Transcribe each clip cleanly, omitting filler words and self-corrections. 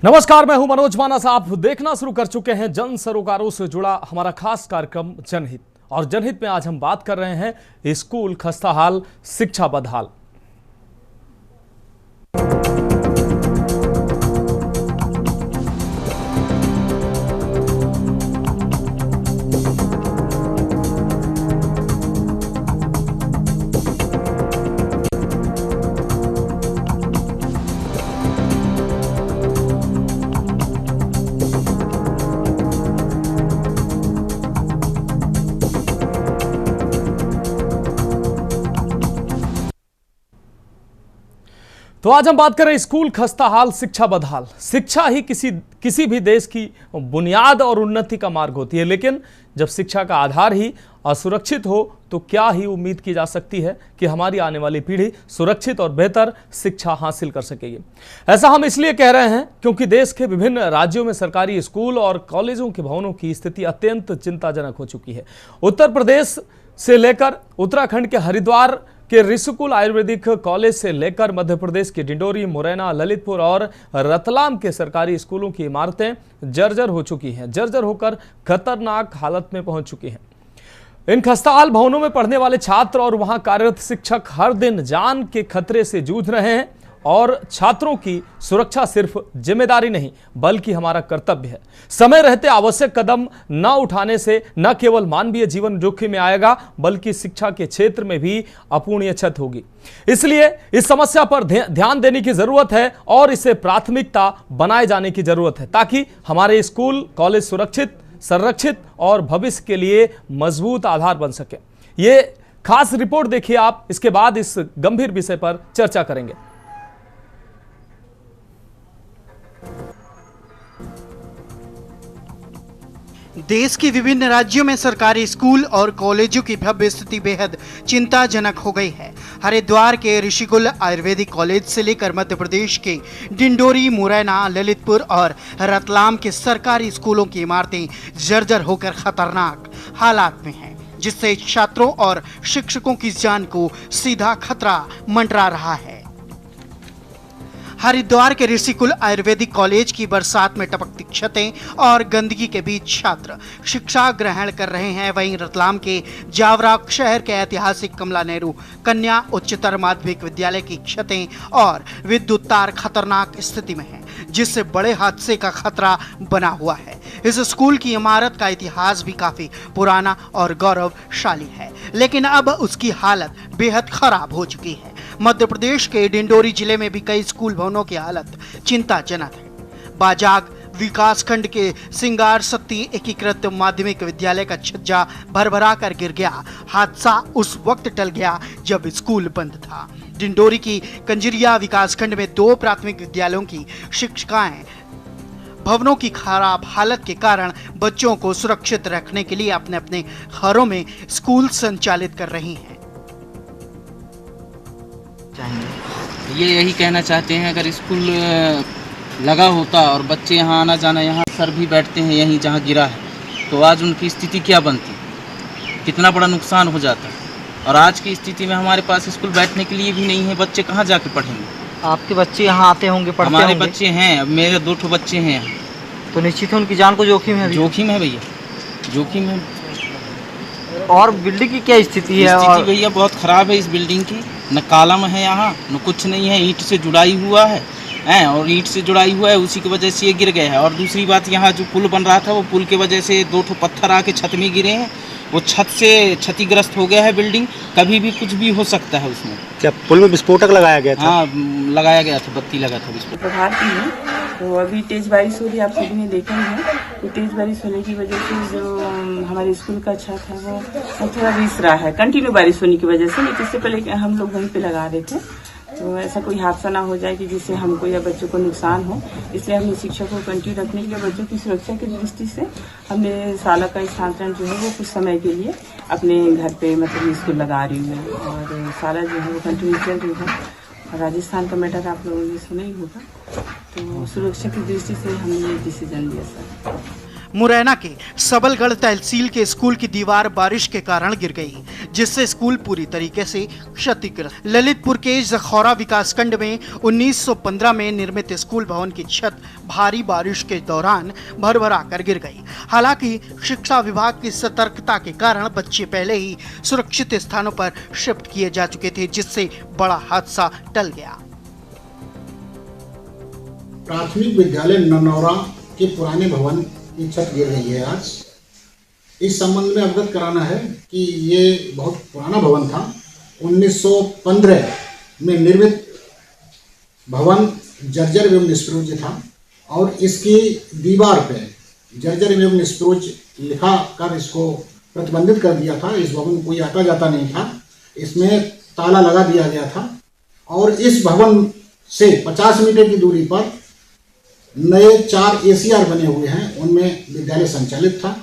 नमस्कार, मैं हूं मनोज मानस। आप देखना शुरू कर चुके हैं जन सरोकारों से जुड़ा हमारा खास कार्यक्रम जनहित। और जनहित में आज हम बात कर रहे हैं स्कूल खस्ताहाल, शिक्षा बदहाल। तो आज हम बात करें स्कूल खस्ताहाल, शिक्षा बदहाल। शिक्षा ही किसी भी देश की बुनियाद और उन्नति का मार्ग होती है, लेकिन जब शिक्षा का आधार ही असुरक्षित हो तो क्या ही उम्मीद की जा सकती है कि हमारी आने वाली पीढ़ी सुरक्षित और बेहतर शिक्षा हासिल कर सकेगी। ऐसा हम इसलिए कह रहे हैं क्योंकि देश के विभिन्न राज्यों में सरकारी स्कूल और कॉलेजों के भवनों की स्थिति अत्यंत चिंताजनक हो चुकी है। उत्तर प्रदेश से लेकर उत्तराखंड के हरिद्वार के ऋषिकुल आयुर्वेदिक कॉलेज से लेकर मध्य प्रदेश के डिंडोरी, मुरैना, ललितपुर और रतलाम के सरकारी स्कूलों की इमारतें जर्जर हो चुकी हैं, जर्जर होकर खतरनाक हालत में पहुंच चुकी हैं। इन खस्ताहाल भवनों में पढ़ने वाले छात्र और वहां कार्यरत शिक्षक हर दिन जान के खतरे से जूझ रहे हैं और छात्रों की सुरक्षा सिर्फ जिम्मेदारी नहीं बल्कि हमारा कर्तव्य है। समय रहते आवश्यक कदम न उठाने से न केवल मानवीय जीवन जोखिम में आएगा बल्कि शिक्षा के क्षेत्र में भी अपूर्णीय क्षति होगी। इसलिए इस समस्या पर ध्यान देने की जरूरत है और इसे प्राथमिकता बनाए जाने की जरूरत है ताकि हमारे स्कूल कॉलेज सुरक्षित, संरक्षित और भविष्य के लिए मजबूत आधार बन सके। ये खास रिपोर्ट देखिए आप, इसके बाद इस गंभीर विषय पर चर्चा करेंगे। देश के विभिन्न राज्यों में सरकारी स्कूल और कॉलेजों की भव्य स्थिति बेहद चिंताजनक हो गई है। हरिद्वार के ऋषिकुल आयुर्वेदिक कॉलेज से लेकर मध्य प्रदेश के डिंडोरी, मुरैना, ललितपुर और रतलाम के सरकारी स्कूलों की इमारतें जर्जर होकर खतरनाक हालात में हैं, जिससे छात्रों और शिक्षकों की जान को सीधा खतरा मंडरा रहा है। हरिद्वार के ऋषिकुल आयुर्वेदिक कॉलेज की बरसात में टपकती छतें और गंदगी के बीच छात्र शिक्षा ग्रहण कर रहे हैं। वहीं रतलाम के जावरा शहर के ऐतिहासिक कमला नेहरू कन्या उच्चतर माध्यमिक विद्यालय की छतें और विद्युत तार खतरनाक स्थिति में हैं, जिससे बड़े हादसे का खतरा बना हुआ है। इस स्कूल की इमारत का इतिहास भी काफी पुराना और गौरवशाली है, लेकिन अब उसकी हालत बेहद खराब हो चुकी है। मध्य प्रदेश के डिंडोरी जिले में भी कई स्कूल भवनों की हालत चिंताजनक है। बाजाग विकासखंड के सिंगार शक्ति एकीकृत माध्यमिक विद्यालय का छज्जा भरभरा कर गिर गया। हादसा उस वक्त टल गया जब स्कूल बंद था। डिंडोरी की कंजरिया विकासखंड में 2 प्राथमिक विद्यालयों की शिक्षिकाएं भवनों की खराब हालत के कारण बच्चों को सुरक्षित रखने के लिए अपने अपने घरों में स्कूल संचालित कर रही हैं। ये यही कहना चाहते हैं, अगर स्कूल लगा होता और बच्चे यहाँ आना जाना, यहाँ सर भी बैठते हैं यहीं जहाँ गिरा है, तो आज उनकी स्थिति क्या बनती, कितना बड़ा नुकसान हो जाता। और आज की स्थिति में हमारे पास स्कूल बैठने के लिए भी नहीं है, बच्चे कहाँ जाके पढ़ेंगे। आपके बच्चे यहाँ आते होंगे, पढ़ते हमारे होंगे? बच्चे हैं, अब मेरे 2 बच्चे हैं। तो निश्चित है उनकी जान को जोखिम है। जोखिम है भैया, जोखिम है। और बिल्डिंग की क्या स्थिति है? स्थिति भैया बहुत ख़राब है इस बिल्डिंग की। न कॉलम है यहाँ, न कुछ नहीं है, ईंट से जुड़ाई हुआ है और ईंट से जुड़ाई हुआ है, उसी की वजह से ये गिर गया है। और दूसरी बात, यहाँ जो पुल बन रहा था वो पुल की वजह से 2 पत्थर आके छत में गिरे हैं, वो छत से क्षतिग्रस्त हो गया है बिल्डिंग। कभी भी कुछ भी हो सकता है उसमें। क्या पुल में विस्फोटक लगाया गया था? हाँ, लगाया गया था, बत्ती लगा था विस्फोटक। प्रभात की है तो अभी तेज बारिश हो रही है, आप सभी ने देखा ही है। तो तेज बारिश होने की वजह से जो हमारे स्कूल का छत है वो थोड़ा रिस रहा है, कंटिन्यू बारिश होने की वजह से। नहीं, इससे पहले हम लोग वहीं पे लगा रहे थे, तो ऐसा कोई हादसा ना हो जाए कि जिससे हमको या बच्चों को नुकसान हो। इसलिए हमने शिक्षा को कंटिन्यू रखने के लिए बच्चों की सुरक्षा की दृष्टि से हमने शाला का स्थानांतरण जो है वो कुछ समय के लिए अपने घर पे मतलब स्कूल लगा रही हूँ। और शाला जो है वो कंटिन्यू चल रही है। राजस्थान का मैटर आप लोगों ने सुना ही होगा, तो सुरक्षा की दृष्टि से हमने ये डिसीजन लिया सर। मुरैना के सबलगढ़ तहसील के स्कूल की दीवार बारिश के कारण गिर गई, जिससे स्कूल पूरी तरीके से क्षतिग्रस्त। ललितपुर के जखौरा विकासखंड में 1915 में निर्मित स्कूल भवन की छत भारी बारिश के दौरान भरभरा कर गिर गई। हालांकि शिक्षा विभाग की सतर्कता के कारण बच्चे पहले ही सुरक्षित स्थानों पर शिफ्ट किए जा चुके थे, जिससे बड़ा हादसा टल गया। प्राथमिक विद्यालय ननौरा के पुराने भवन की छत गिर गई है आज। इस संबंध में अवगत कराना है कि ये बहुत पुराना भवन था। 1915 में निर्मित भवन जर्जर एवं निष्प्रयोज्य था और इसकी दीवार पे जर्जर एवं निष्प्रयोज्य लिखा कर इसको प्रतिबंधित कर दिया था। इस भवन में कोई आता जाता नहीं था, इसमें ताला लगा दिया गया था और इस भवन से 50 मीटर की दूरी पर नए 4 ACR बने हुए हैं, उनमें विद्यालय संचालित था।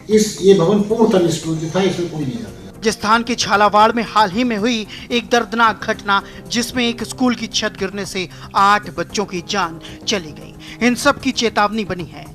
ये भवन पूर्णतः निष्प्रयोज्य था, इसमें कोई नहीं आता। राजस्थान के झालावाड़ में हाल ही में हुई एक दर्दनाक घटना, जिसमें एक स्कूल की छत गिरने से 8 बच्चों की जान चली गई। इन सब की चेतावनी बनी है।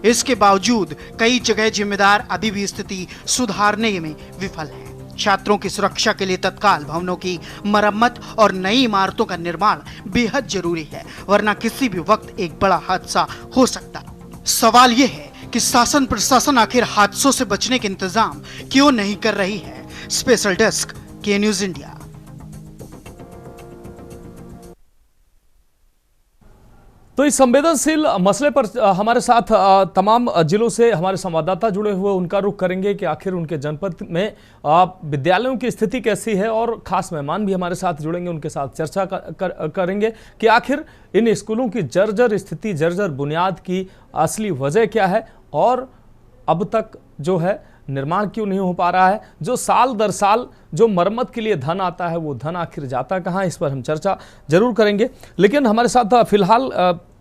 इसके बावजूद कई जगह जिम्मेदार अभी भी स्थिति सुधारने में विफल हैं। छात्रों की सुरक्षा के लिए तत्काल भवनों की मरम्मत और नई इमारतों का निर्माण बेहद जरूरी है, वरना किसी भी वक्त एक बड़ा हादसा हो सकता है। सवाल यह है कि शासन प्रशासन आखिर हादसों से बचने के इंतजाम क्यों नहीं कर रही है। स्पेशल डेस्क, के न्यूज इंडिया। तो इस संवेदनशील मसले पर हमारे साथ तमाम जिलों से हमारे संवाददाता जुड़े हुए, उनका रुख करेंगे कि आखिर उनके जनपद में विद्यालयों की स्थिति कैसी है, और खास मेहमान भी हमारे साथ जुड़ेंगे, उनके साथ चर्चा करेंगे कि आखिर इन स्कूलों की जर्जर स्थिति, जर्जर बुनियाद की असली वजह क्या है और अब तक जो है निर्माण क्यों नहीं हो पा रहा है। जो साल दर साल जो मरम्मत के लिए धन आता है वो धन आखिर जाता कहाँ, इस पर हम चर्चा जरूर करेंगे। लेकिन हमारे साथ फिलहाल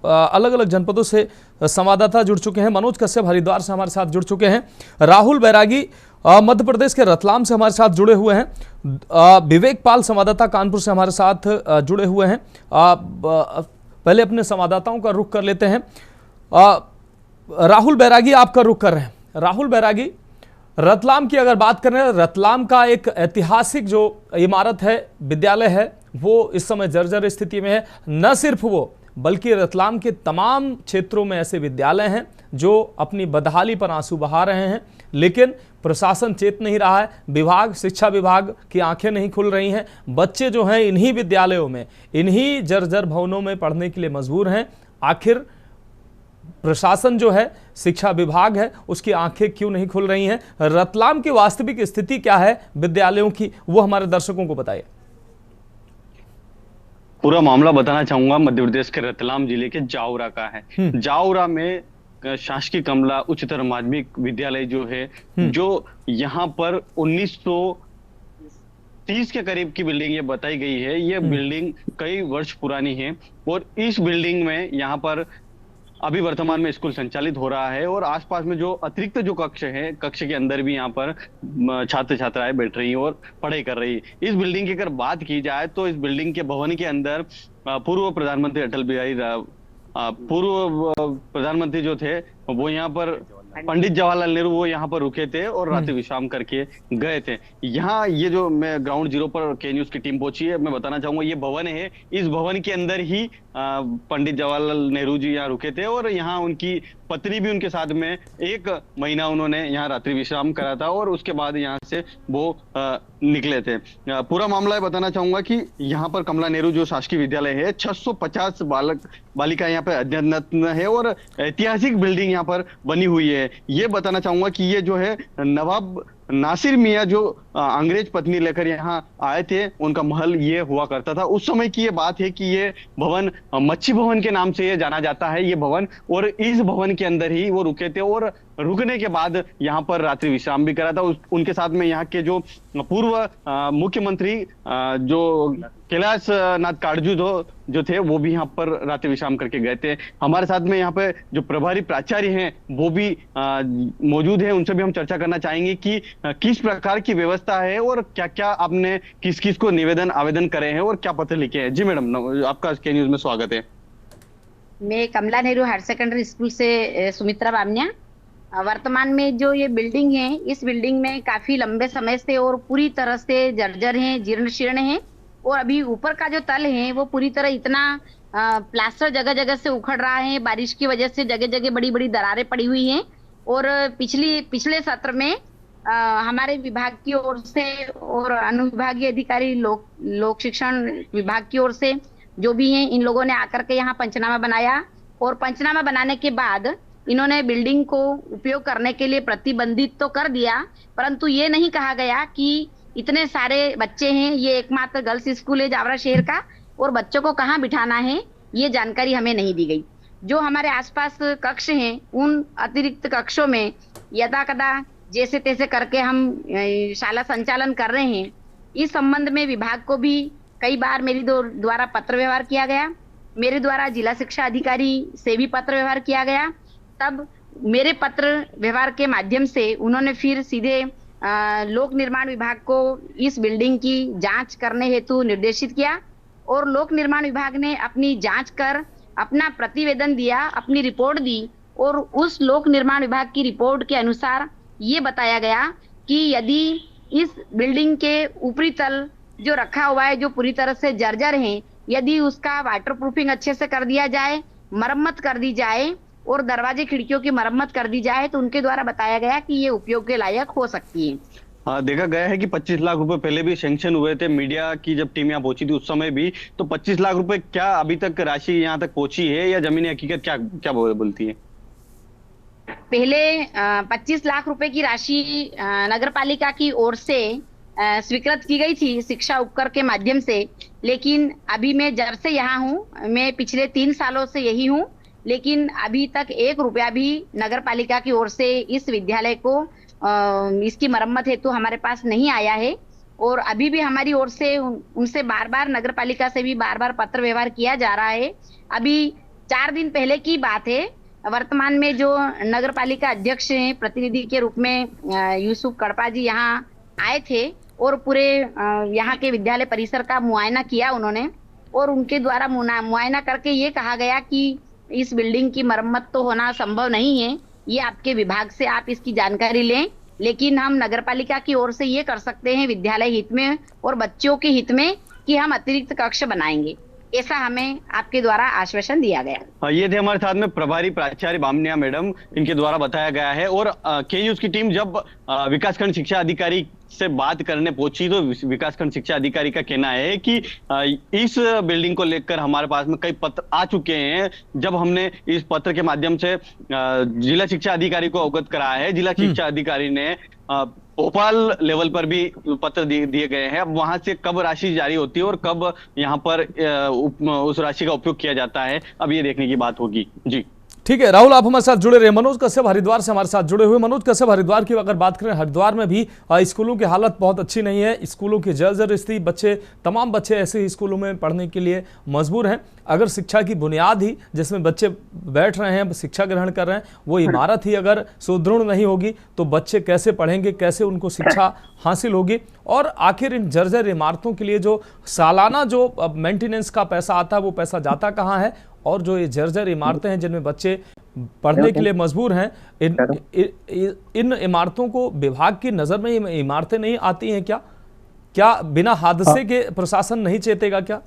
अलग अलग जनपदों से संवाददाता जुड़ चुके हैं। मनोज कश्यप हरिद्वार से हमारे साथ जुड़ चुके हैं। राहुल बैरागी मध्य प्रदेश के रतलाम से हमारे साथ जुड़े हुए हैं। विवेक पाल संवाददाता कानपुर से हमारे साथ जुड़े हुए हैं। पहले अपने संवाददाताओं का रुख कर लेते हैं। राहुल बैरागी आपका रुख कर रहे हैं। राहुल बैरागी, रतलाम की अगर बात करें, रतलाम का एक ऐतिहासिक जो इमारत है, विद्यालय है, वो इस समय जर्जर स्थिति में है। न सिर्फ वो, बल्कि रतलाम के तमाम क्षेत्रों में ऐसे विद्यालय हैं जो अपनी बदहाली पर आंसू बहा रहे हैं, लेकिन प्रशासन चेत नहीं रहा है। विभाग, शिक्षा विभाग की आंखें नहीं खुल रही हैं। बच्चे जो हैं इन्हीं विद्यालयों में, इन्हीं जर्जर भवनों में पढ़ने के लिए मजबूर हैं। आखिर प्रशासन जो है, शिक्षा विभाग है, उसकी आंखें क्यों नहीं खुल रही हैं? रतलाम की वास्तविक स्थिति क्या है विद्यालयों की, वो हमारे दर्शकों को बताइए। पूरा मामला बताना चाहूंगा मध्य प्रदेश के रतलाम जिले के जावरा का है। जावरा में शासकीय कमला उच्चतर माध्यमिक विद्यालय जो है, जो यहाँ पर 1930 के करीब की बिल्डिंग ये बताई गई है। ये बिल्डिंग कई वर्ष पुरानी है और इस बिल्डिंग में यहाँ पर अभी वर्तमान में स्कूल संचालित हो रहा है और आसपास में जो अतिरिक्त जो कक्ष है, कक्ष के अंदर भी यहाँ पर छात्र छात्राएं बैठ रही हैं और पढ़ाई कर रही है। इस बिल्डिंग की अगर बात की जाए तो इस बिल्डिंग के भवन के अंदर पूर्व प्रधानमंत्री अटल बिहारी, पूर्व प्रधानमंत्री जो थे वो यहाँ पर पंडित जवाहरलाल नेहरू वो यहाँ पर रुके थे और रात्रि विश्राम करके गए थे। यहाँ ये जो मैं ग्राउंड जीरो पर के न्यूज की टीम पहुंची है, मैं बताना चाहूंगा ये भवन है। इस भवन के अंदर ही पंडित जवाहरलाल नेहरू जी यहाँ रुके थे और यहाँ उनकी पत्नी भी उनके साथ में 1 महीना उन्होंने यहाँ रात्रि विश्राम करा था और उसके बाद यहाँ से वो निकले थे। पूरा मामला बताना चाहूंगा कि यहाँ पर कमला नेहरू जो शासकीय विद्यालय है, 650 बालिका यहाँ पे अध्ययनरत है और ऐतिहासिक बिल्डिंग यहाँ पर बनी हुई है। ये बताना चाहूंगा कि ये जो है नवाब नासिर मियाँ जो अंग्रेज पत्नी लेकर यहाँ आए थे, उनका महल ये हुआ करता था। उस समय की ये बात है कि ये भवन मच्छी भवन के नाम से ये जाना जाता है ये भवन, और इस भवन के अंदर ही वो रुके थे और रुकने के बाद यहाँ पर रात्रि विश्राम भी करा था। उनके साथ में यहाँ के जो पूर्व मुख्यमंत्री जो कैलाश नाथ काटजू जो थे वो भी यहाँ पर रात्रि विश्राम करके गए थे। हमारे साथ में यहाँ पे जो प्रभारी प्राचार्य हैं वो भी मौजूद है, उनसे भी हम चर्चा करना चाहेंगे कि किस प्रकार की व्यवस्था है और क्या क्या आपने किस किस को निवेदन आवेदन करे हैं और क्या पत्र लिखे हैं। जी मैडम, आपका के न्यूज में स्वागत है। मैं कमला नेहरू हायर सेकेंडरी स्कूल से सुमित्रा बामनिया वर्तमान में जो ये बिल्डिंग है, इस बिल्डिंग में काफी लंबे समय से और पूरी तरह से जर्जर है, जीर्ण शीर्ण है। और अभी ऊपर का जो तल है वो पूरी तरह इतना प्लास्टर जगह जगह से उखड़ रहा है, बारिश की वजह से जगह जगह बड़ी बड़ी दरारें पड़ी हुई हैं। और पिछले सत्र में हमारे विभाग की ओर से और अनुविभागीय अधिकारी लोक शिक्षण विभाग की ओर से जो भी हैं, इन लोगों ने आकर के यहाँ पंचनामा बनाया। और पंचनामा बनाने के बाद इन्होंने बिल्डिंग को उपयोग करने के लिए प्रतिबंधित तो कर दिया, परंतु ये नहीं कहा गया कि इतने सारे बच्चे हैं, ये एकमात्र गर्ल्स स्कूल है जावरा शहर का, और बच्चों को कहाँ बिठाना है ये जानकारी हमें नहीं दी गई। जो हमारे आसपास कक्ष हैं, उन अतिरिक्त कक्षों में यदा कदा जैसे तैसे करके हम शाला संचालन कर रहे हैं। इस संबंध में विभाग को भी कई बार मेरे द्वारा पत्र व्यवहार किया गया, मेरे द्वारा जिला शिक्षा अधिकारी से भी पत्र व्यवहार किया गया। तब मेरे पत्र व्यवहार के माध्यम से उन्होंने फिर सीधे लोक निर्माण विभाग को इस बिल्डिंग की जांच करने हेतु निर्देशित किया। और लोक निर्माण विभाग ने अपनी जांच कर अपना प्रतिवेदन दिया, अपनी रिपोर्ट दी। और उस लोक निर्माण विभाग की रिपोर्ट के अनुसार ये बताया गया कि यदि इस बिल्डिंग के ऊपरी तल जो रखा हुआ है, जो पूरी तरह से जर्जर है, यदि उसका वाटरप्रूफिंग अच्छे से कर दिया जाए, मरम्मत कर दी जाए और दरवाजे खिड़कियों की मरम्मत कर दी जाए, तो उनके द्वारा बताया गया कि ये उपयोग के लायक हो सकती है। हाँ, देखा गया है कि 25 लाख रुपए पहले भी सैंक्शन हुए थे। मीडिया की जब टीम यहाँ पहुंची थी उस समय भी, तो 25 लाख रुपए क्या अभी तक राशि यहाँ तक पहुंची है या जमीनी हकीकत क्या क्या बोलती है? पहले 25 लाख रुपए की राशि नगर पालिका की ओर से स्वीकृत की गई थी शिक्षा उपकर के माध्यम से, लेकिन अभी मैं जब से यहाँ हूँ, मैं पिछले 3 सालों से यही हूँ, लेकिन अभी तक 1 रुपया भी नगर पालिका की ओर से इस विद्यालय को इसकी मरम्मत हेतु हमारे पास नहीं आया है। और अभी भी हमारी ओर से उनसे बार बार, नगर पालिका से भी बार बार पत्र व्यवहार किया जा रहा है। अभी 4 दिन पहले की बात है, वर्तमान में जो नगर पालिका अध्यक्ष हैं, प्रतिनिधि के रूप में यूसुफ कड़पा जी यहाँ आए थे और पूरे यहाँ के विद्यालय परिसर का मुआयना किया उन्होंने। और उनके द्वारा मुआयना करके ये कहा गया कि इस बिल्डिंग की मरम्मत तो होना संभव नहीं है, ये आपके विभाग से आप इसकी जानकारी लें, लेकिन हम नगर पालिका की ओर से ये कर सकते हैं विद्यालय हित में और बच्चों के हित में कि हम अतिरिक्त कक्ष बनाएंगे। ऐसा हमें आपके द्वारा आश्वासन दिया गया। ये थे हमारे साथ में प्रभारी प्राचार्य बामनिया मैडम, इनके द्वारा बताया गया है। और के न्यूज की टीम जब विकासखंड शिक्षा अधिकारी से बात करने पहुंची तो विकासखंड शिक्षा अधिकारी का कहना है कि इस बिल्डिंग को लेकर हमारे पास में कई पत्र आ चुके हैं। जब हमने इस पत्र के माध्यम से जिला शिक्षा अधिकारी को अवगत कराया है, जिला शिक्षा अधिकारी ने भोपाल लेवल पर भी पत्र दिए गए हैं। अब वहां से कब राशि जारी होती है और कब यहाँ पर उस राशि का उपयोग किया जाता है, अब ये देखने की बात होगी। जी ठीक है राहुल, आप हमारे साथ जुड़े रहे। मनोज कश्यप हरिद्वार से हमारे साथ जुड़े हुए। मनोज कश्यप, हरिद्वार की अगर बात करें, हरिद्वार में भी स्कूलों की हालत बहुत अच्छी नहीं है, स्कूलों की जर्जर स्थिति, तमाम बच्चे ऐसे स्कूलों में पढ़ने के लिए मजबूर हैं। अगर शिक्षा की बुनियाद ही, जिसमें बच्चे बैठ रहे हैं, शिक्षा ग्रहण कर रहे हैं, वो इमारत ही अगर सुदृढ़ नहीं होगी तो बच्चे कैसे पढ़ेंगे, कैसे उनको शिक्षा हासिल होगी? और आखिर इन जर्जर इमारतों के लिए जो सालाना जो मेंटेनेंस का पैसा आता है, वो पैसा जाता कहाँ है? और जो ये जर्जर इमारतें हैं जिनमें बच्चे पढ़ने के लिए मजबूर हैं, इन इमारतों को विभाग की नज़र में इमारतें नहीं आती हैं क्या बिना हादसे के प्रशासन नहीं चेतेगा क्या?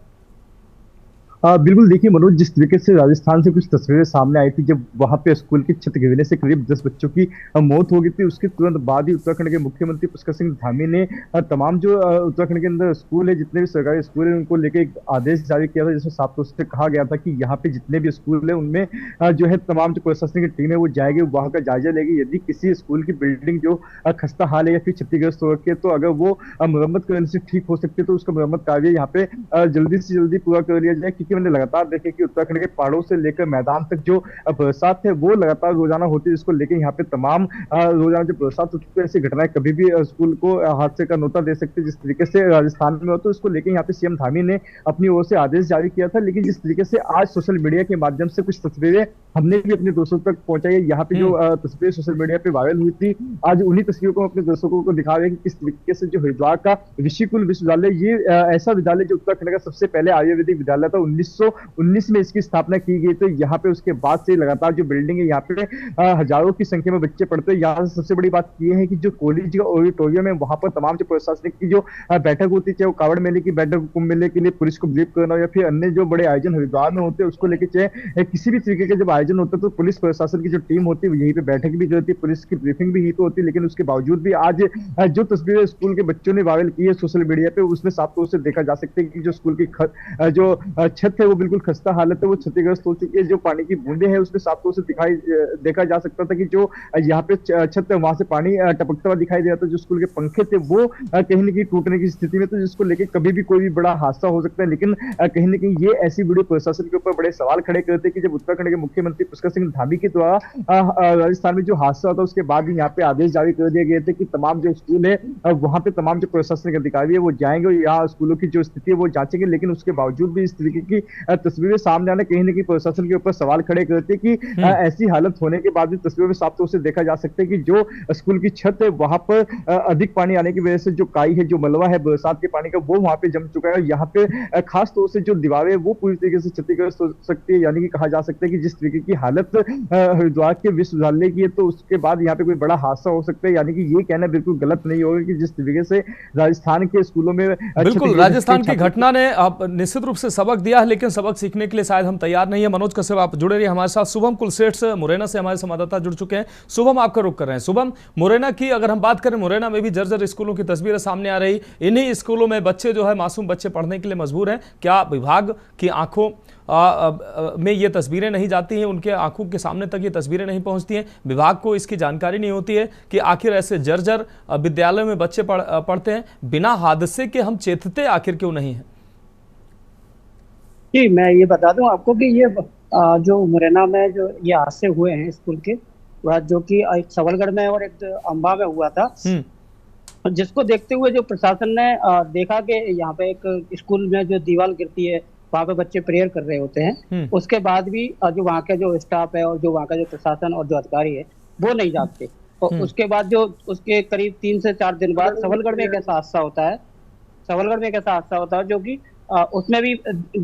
बिल्कुल, देखिए मनोज, जिस तरीके से राजस्थान से कुछ तस्वीरें सामने आई थी जब वहां पे स्कूल की छत गिरने से करीब 10 बच्चों की मौत हो गई थी, उसके तुरंत बाद ही उत्तराखंड के मुख्यमंत्री पुष्कर सिंह धामी ने तमाम जो उत्तराखंड के अंदर स्कूल है, जितने भी सरकारी स्कूल है, उनको लेकर एक आदेश जारी किया था, जिसमें साफ तौर से कहा गया था कि यहाँ पे जितने भी स्कूल है उनमें जो है तमाम जो प्रशासनिक टीम है वो जाएगी, वहाँ का जायजा लेगी। यदि किसी स्कूल की बिल्डिंग जो खस्ता हाल है या फिर क्षतिग्रस्त हो रखी है, तो अगर वो मरम्मत करने से ठीक हो सकती है तो उसका मरम्मत कार्य यहाँ पे जल्दी से जल्दी पूरा कर लिया जाए। क्योंकि मैंने लगातार देखे कि उत्तराखंड के पहाड़ों से लेकर मैदान तक जो बरसात है वो लगातार रोजाना होती है, जिसको लेकर यहाँ पे तमाम रोजाना जो बरसात होती है, ऐसी घटनाएं कभी भी स्कूल को हादसे का नोता दे सकती है। जिस तरीके से राजस्थान में हो, तो इसको लेकर यहाँ पे सीएम धामी ने अपनी ओर से आदेश जारी किया था। लेकिन जिस तरीके से आज सोशल मीडिया के माध्यम से कुछ तस्वीरें हमने भी अपने दोस्तों तक पहुंचाई है। यहाँ पे जो तस्वीरें सोशल मीडिया पे वायरल हुई थी, आज उन्हीं तस्वीरों को अपने दर्शकों को दिखा रहे हैं कि किस तरीके से जो हरिद्वार का ऋषिकुल विश्वविद्यालय, ये ऐसा विद्यालय जो उत्तराखंड का सबसे पहले आयुर्वेदिक विद्यालय था, 1919 में इसकी स्थापना की गई। तो यहाँ पे उसके बाद से लगातार जो बिल्डिंग है, यहाँ पे हजारों की संख्या में बच्चे पढ़ते हैं। यहाँ से सबसे बड़ी बात यह है कि जो कॉलेज का ऑडिटोरियम है, वहां पर तमाम जो प्रशासनिक की जो बैठक होती है, चाहे वो कांवड़ मेले की बैठक, कुंभ मेले के लिए पुलिस को ब्रीफ करना, या फिर अन्य जो बड़े आयोजन हरिद्वार में होते हैं उसको लेकर, चाहे किसी भी तरीके के जब आयोजन होता है तो पुलिस प्रशासन की जो टीम होती है यहीं पे बैठक भी होती है, पुलिस की ब्रीफिंग भी यही तो होती है। लेकिन उसके बावजूद भी आज जो तस्वीरें स्कूल के बच्चों ने वायरल की है सोशल मीडिया पे, उसमें साफ तौर से देखा जा सकता है कि जो स्कूल की जो छत है वो बिल्कुल खस्ता हालत है, वो क्षतिग्रस्त हो चुकी है। जो पानी की बूंदे हैं उसमें साफ तौर से देखा जा सकता था कि जो यहाँ पे छत है वहां से पानी टपकता हुआ दिखाई दे रहा था। जो स्कूल के पंखे थे वो कहीं ना कहीं टूटने की स्थिति में, तो जिसको लेकर कभी भी कोई भी बड़ा हादसा हो सकता है। लेकिन कहीं ना कहीं ये ऐसी वीडियो प्रशासन के ऊपर बड़े सवाल खड़े करते हैं कि जब उत्तराखंड के मुख्यमंत्री पुष्कर सिंह धामी के द्वारा राजस्थान में जो हादसा था उसके बाद ही यहाँ पे आदेश जारी कर दिए गए थे कि तमाम जो स्कूल है वहां पे तमाम जो प्रशासनिक अधिकारी है वो जाएंगे और यहाँ स्कूलों की जो स्थिति है वो जांचेंगे। लेकिन उसके बावजूद भी इस तरीके की तस्वीरें सामने आने कहीं ना कहीं प्रशासन के ऊपर सवाल खड़े करते हैं कि ऐसी हालत होने के बाद भी तस्वीरों में साफ तौर से देखा जा सकता है कि जो स्कूल की छत है वहां पर अधिक पानी आने की वजह से जो काई है, जो मलबा है बरसात के पानी का, वो वहां पे जम चुका है। यहाँ पे खास तौर से जो दीवारें वो पूरी तरीके से क्षतिग्रस्त हो सकती है। यानी कि कहा जा सकता है कि जिस तरीके की हालत हरिद्वार के विश्वविद्यालय की है, तो उसके बाद यहाँ पे कोई बड़ा हादसा हो सकता है। यानी कि ये कहना बिल्कुल गलत नहीं होगा कि जिस तरीके से राजस्थान के स्कूलों में बिल्कुल राजस्थान की घटना ने आप निश्चित रूप से सबक दिया है, लेकिन सबक सीखने के लिए शायद हम तैयार नहीं है। मनोज कश्यप आप जुड़े रहिए हमारे साथ। शुभम कुलसेठ से मुरैना से हमारे संवाददाता जुड़ चुके हैं। शुभम आपका रुख कर रहे हैं। शुभम, मुरैना की अगर हम बात करें, मुरैना में भी जर्जर स्कूलों की तस्वीरें सामने आ रही, इन्हीं स्कूलों में बच्चे जो है मासूम बच्चे पढ़ने के लिए मजबूर हैं। क्या विभाग की आंखों में ये तस्वीरें नहीं जाती हैं, उनके आंखों के सामने तक ये तस्वीरें नहीं पहुंचती हैं? विभाग को इसकी जानकारी नहीं होती है कि आखिर ऐसे जर्जर विद्यालयों में बच्चे पढ़ते हैं, बिना हादसे के हम चेतते आखिर क्यों नहीं है? जी, मैं ये बता दूं आपको कि ये जो मुरैना में जो ये हादसे हुए हैं स्कूल के, वह जो कि एक सबलगढ़ में और एक अंबा में हुआ था, जिसको देखते हुए जो प्रशासन ने देखा कि यहाँ पे एक स्कूल में जो दीवार गिरती है वहाँ पे बच्चे प्रेयर कर रहे होते हैं, उसके बाद भी जो वहाँ के जो स्टाफ है और जो वहाँ का जो प्रशासन और जो अधिकारी है वो नहीं जाते। और उसके बाद जो उसके करीब 3 से 4 दिन बाद सबलगढ़ में एक ऐसा हादसा होता है जो कि उसमें भी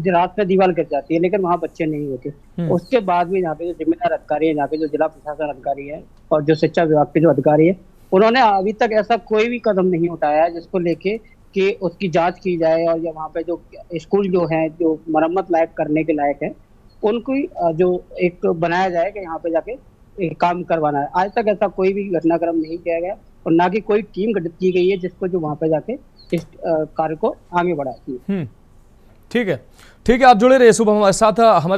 रात में दीवार गिर जाती है, लेकिन वहाँ बच्चे नहीं होते। उसके बाद भी यहाँ पे जो जिम्मेदार अधिकारी है, यहाँ पे जो जिला प्रशासन अधिकारी है और जो शिक्षा विभाग के जो अधिकारी है, उन्होंने अभी तक ऐसा कोई भी कदम नहीं उठाया है जिसको लेके कि उसकी जांच की जाए और वहाँ पे जो स्कूल जो है जो मरम्मत लायक करने के लायक है उनको जो एक बनाया जाए कि यहाँ पे जाके काम करवाना है। आज तक ऐसा कोई भी घटनाक्रम नहीं किया गया और ना कि कोई टीम गठित की गई है जिसको जो वहाँ पे जाके इस कार्य को आगे बढ़ाती है। ठीक है, ठीक है, आप जुड़े रहिए। सुबह हमारे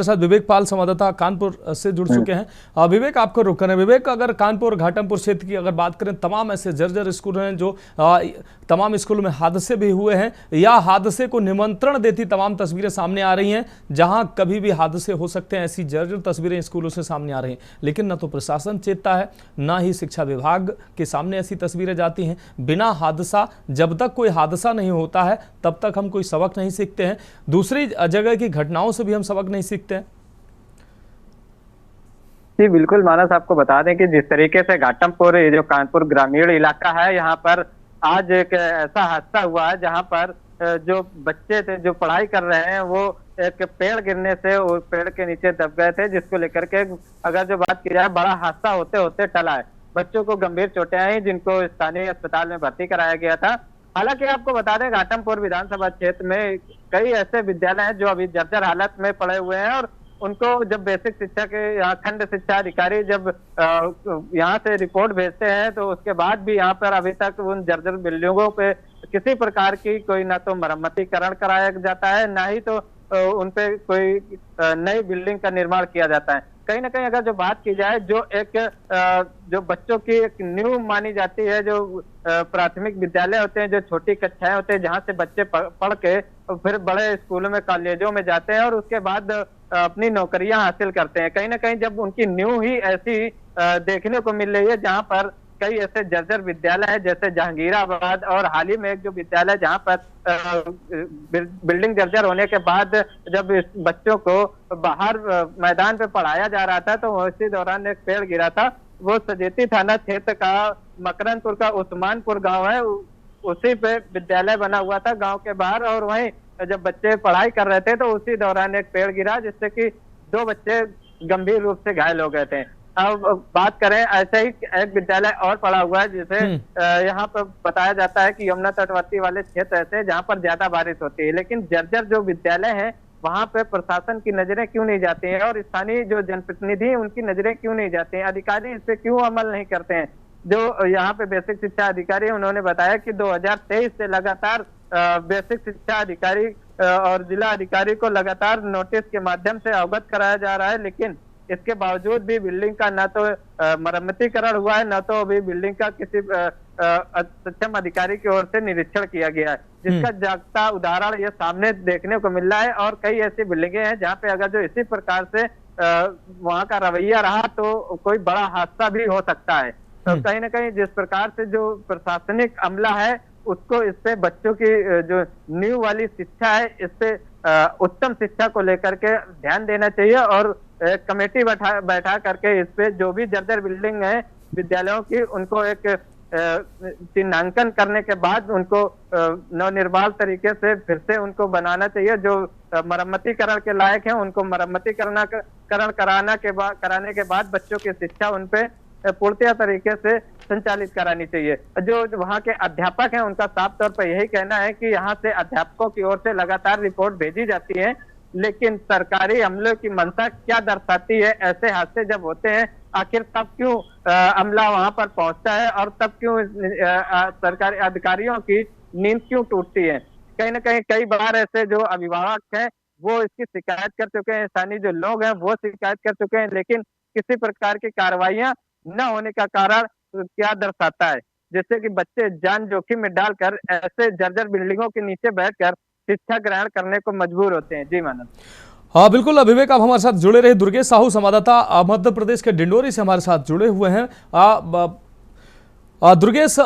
साथ विवेक पाल संवाददाता कानपुर से जुड़ चुके हैं। विवेक, आपको रुक करें। विवेक, अगर कानपुर घाटमपुर क्षेत्र की अगर बात करें, तमाम ऐसे जर्जर स्कूल हैं जो तमाम स्कूलों में हादसे भी हुए हैं या हादसे को निमंत्रण देती तमाम तस्वीरें सामने आ रही हैं, जहां कभी भी हादसे हो सकते हैं, ऐसी जर्जर तस्वीरें स्कूलों से सामने आ रही हैं। लेकिन न तो प्रशासन चेतता है, ना ही शिक्षा विभाग के सामने ऐसी तस्वीरें जाती हैं। बिना हादसा, जब तक कोई हादसा नहीं होता है तब तक हम कोई सबक नहीं सीखते हैं। दूसरी जगह की घटनाओं से भी हम सबक नहीं सीखते हैं। जी बिल्कुल मानस, आपको बता दें कि जिस तरीके से घाटमपुर, ये जो कानपुर ग्रामीण इलाका है, यहाँ पर आज एक ऐसा हादसा हुआ है जहाँ पर जो बच्चे थे जो पढ़ाई कर रहे हैं वो एक पेड़ गिरने से वो पेड़ के नीचे दब गए थे, जिसको लेकर के अगर जो बात की जाए बड़ा हादसा होते होते टला है। बच्चों को गंभीर चोटें आई जिनको स्थानीय अस्पताल में भर्ती कराया गया था। हालांकि आपको बता दें घाटमपुर विधानसभा क्षेत्र में कई ऐसे विद्यालय हैं जो अभी जर्जर हालत में पड़े हुए हैं और उनको जब बेसिक शिक्षा के यहाँ खंड शिक्षा अधिकारी जब यहाँ से रिपोर्ट भेजते हैं तो उसके बाद भी यहाँ पर अभी तक उन जर्जर बिल्डिंगों पे किसी प्रकार की कोई ना तो मरम्मतीकरण कराया जाता है, ना ही तो उन पे कोई नई बिल्डिंग का निर्माण किया जाता है। कहीं ना कहीं अगर जो बात की जाए, जो एक जो बच्चों की एक नींव मानी जाती है, जो प्राथमिक विद्यालय होते हैं, जो छोटी कक्षाएं होते हैं जहां से बच्चे पढ़ के फिर बड़े स्कूलों में कॉलेजों में जाते हैं और उसके बाद अपनी नौकरियां हासिल करते हैं। कहीं ना कहीं जब उनकी नींव ही ऐसी देखने को मिल रही है जहां पर कई ऐसे जर्जर विद्यालय हैं जैसे जहांगीराबाद, और हाल ही में एक जो विद्यालय जहां पर बिल्डिंग जर्जर होने के बाद जब इस बच्चों को बाहर मैदान पे पढ़ाया जा रहा था तो उसी दौरान एक पेड़ गिरा था। वो सजेती थाना क्षेत्र का मकरनपुर का उस्मानपुर गांव है, उसी पे विद्यालय बना हुआ था गांव के बाहर, और वहीं जब बच्चे पढ़ाई कर रहे थे तो उसी दौरान एक पेड़ गिरा जिससे कि 2 बच्चे गंभीर रूप से घायल हो गए थे। अब बात करें, ऐसे ही एक विद्यालय और पड़ा हुआ है जिसे यहाँ पर बताया जाता है कि यमुना तटवर्ती वाले क्षेत्र ऐसे जहाँ पर ज्यादा बारिश होती है, लेकिन जर्जर जो विद्यालय है वहाँ पे प्रशासन की नजरें क्यों नहीं जाती हैं और स्थानीय जो जनप्रतिनिधि हैं उनकी नजरें क्यों नहीं जाती हैं, अधिकारी इस पे क्यों अमल नहीं करते हैं। जो यहाँ पे बेसिक शिक्षा अधिकारी उन्होंने बताया कि 2023 से लगातार बेसिक शिक्षा अधिकारी और जिला अधिकारी को लगातार नोटिस के माध्यम से अवगत कराया जा रहा है, लेकिन इसके बावजूद भी बिल्डिंग का न तो मरम्मतीकरण हुआ है, न तो अभी बिल्डिंग का किसी सक्षम अधिकारी की ओर से निरीक्षण किया गया है, जिसका जागता उदाहरण ये सामने देखने को मिल रहा है। और कई ऐसी बिल्डिंगें हैं जहाँ पे अगर जो इसी प्रकार से वहाँ का रवैया रहा तो कोई बड़ा हादसा भी हो सकता है। तो कहीं ना कहीं जिस प्रकार से जो प्रशासनिक अमला है उसको इस पे बच्चों की जो न्यू वाली शिक्षा है इस पे उत्तम शिक्षा को लेकर के ध्यान देना चाहिए और कमेटी बैठा करके इस पे जो भी जर्जर बिल्डिंग है विद्यालयों की उनको एक चिन्हांकन करने के बाद उनको नवनिर्माण तरीके से फिर से उनको बनाना चाहिए। जो मरम्मतीकरण के लायक हैं उनको मरम्मतीकरण कराने के बाद बच्चों की शिक्षा उन पे पूर्णतः तरीके से संचालित करानी चाहिए। जो वहाँ के अध्यापक हैं उनका साफ तौर पर यही कहना है कि यहाँ से अध्यापकों की ओर से लगातार रिपोर्ट भेजी जाती है, लेकिन सरकारी अमले की मंशा क्या दर्शाती है। ऐसे हादसे जब होते हैं आखिर तब क्यों अमला वहां पर पहुंचता है और तब क्यों सरकारी अधिकारियों की नींद क्यों टूटती है। कहीं ना कहीं कई बार ऐसे जो अभिभावक हैं वो इसकी शिकायत कर चुके हैं, स्थानीय जो लोग हैं वो शिकायत कर चुके हैं, लेकिन किसी प्रकार की कार्रवाइयां न होने का कारण क्या दर्शाता है, जिससे कि बच्चे जान जोखिम में डालकर ऐसे जर्जर बिल्डिंगों के नीचे बैठकर शिक्षा ग्रहण करने को मजबूर होते हैं। जी मानव। हाँ बिल्कुल विवेक, आप हमारे साथ जुड़े रहे। दुर्गेश साहू संवाददाता मध्य प्रदेश के डिंडोरी से हमारे साथ जुड़े हुए हैं। दुर्गेश,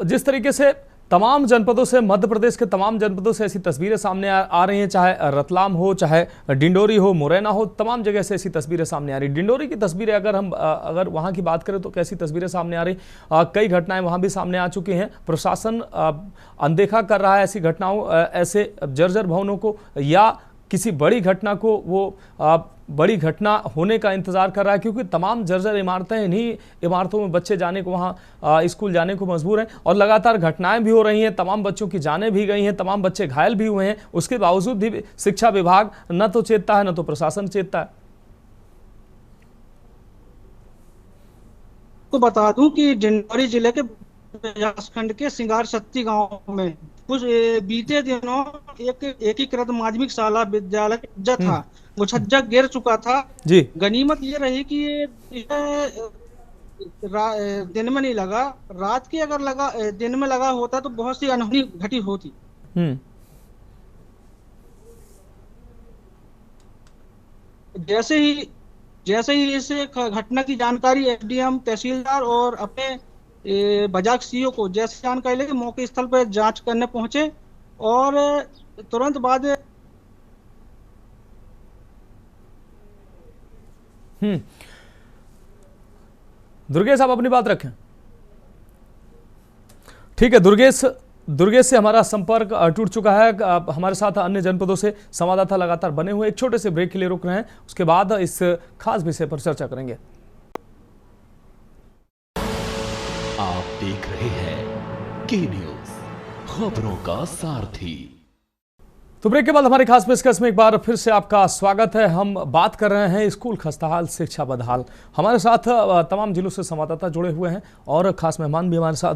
जिस तरीके से तमाम जनपदों से, मध्य प्रदेश के तमाम जनपदों से ऐसी तस्वीरें सामने आ रही हैं, चाहे रतलाम हो, चाहे डिंडोरी हो, मुरैना हो, तमाम जगह से ऐसी तस्वीरें सामने आ रही। डिंडोरी की तस्वीरें अगर वहां की बात करें तो कैसी तस्वीरें सामने आ रही? कई घटनाएं वहां भी सामने आ चुकी हैं। प्रशासन अनदेखा कर रहा है ऐसी घटनाओं, ऐसे जर्जर भवनों को, या किसी बड़ी घटना को वो बड़ी घटना होने का इंतजार कर रहा है, क्योंकि तमाम जर्जर इमारतें, इन्हीं इमारतों में बच्चे जाने को, वहाँ स्कूल जाने को मजबूर हैं और लगातार घटनाएं भी हो रही हैं, तमाम बच्चों की जानें भी गई हैं, तमाम बच्चे घायल भी हुए हैं। उसके बावजूद भी शिक्षा विभाग न तो चेतता है, न तो प्रशासन चेतता है। को बता दूं कि डिंडोरी जिले के खंड के सिंगार शक्ति गांव में कुछ बीते दिनों एक एकीकृत माध्यमिक शाला विद्यालय था, वो छज्जा गिर चुका था जी। गनीमत ये रही कि ये दिन में नहीं लगा, रात की अगर लगा, दिन में लगा होता तो बहुत सी अनहोनी घटी होती। जैसे ही इस घटना की जानकारी एसडीएम, तहसीलदार और अपने बजाज सीओ को जैसे जानकारी लेके मौके स्थल पर जांच करने पहुंचे और तुरंत बाद दुर्गेश, आप अपनी बात रखें। ठीक है दुर्गेश से हमारा संपर्क टूट चुका है। हमारे साथ अन्य जनपदों से संवाददाता लगातार बने हुए। एक छोटे से ब्रेक के लिए रुक रहे हैं, उसके बाद इस खास विषय पर चर्चा करेंगे। आप देख रहे हैं के न्यूज, खबरों का सारथी। तो ब्रेक के बाद हमारी खास पेशकश में एक बार फिर से आपका स्वागत है। हम बात कर रहे हैं स्कूल खस्ताहाल, शिक्षा बदहाल। हमारे साथ तमाम जिलों से संवाददाता जुड़े हुए हैं और खास मेहमान भी हमारे साथ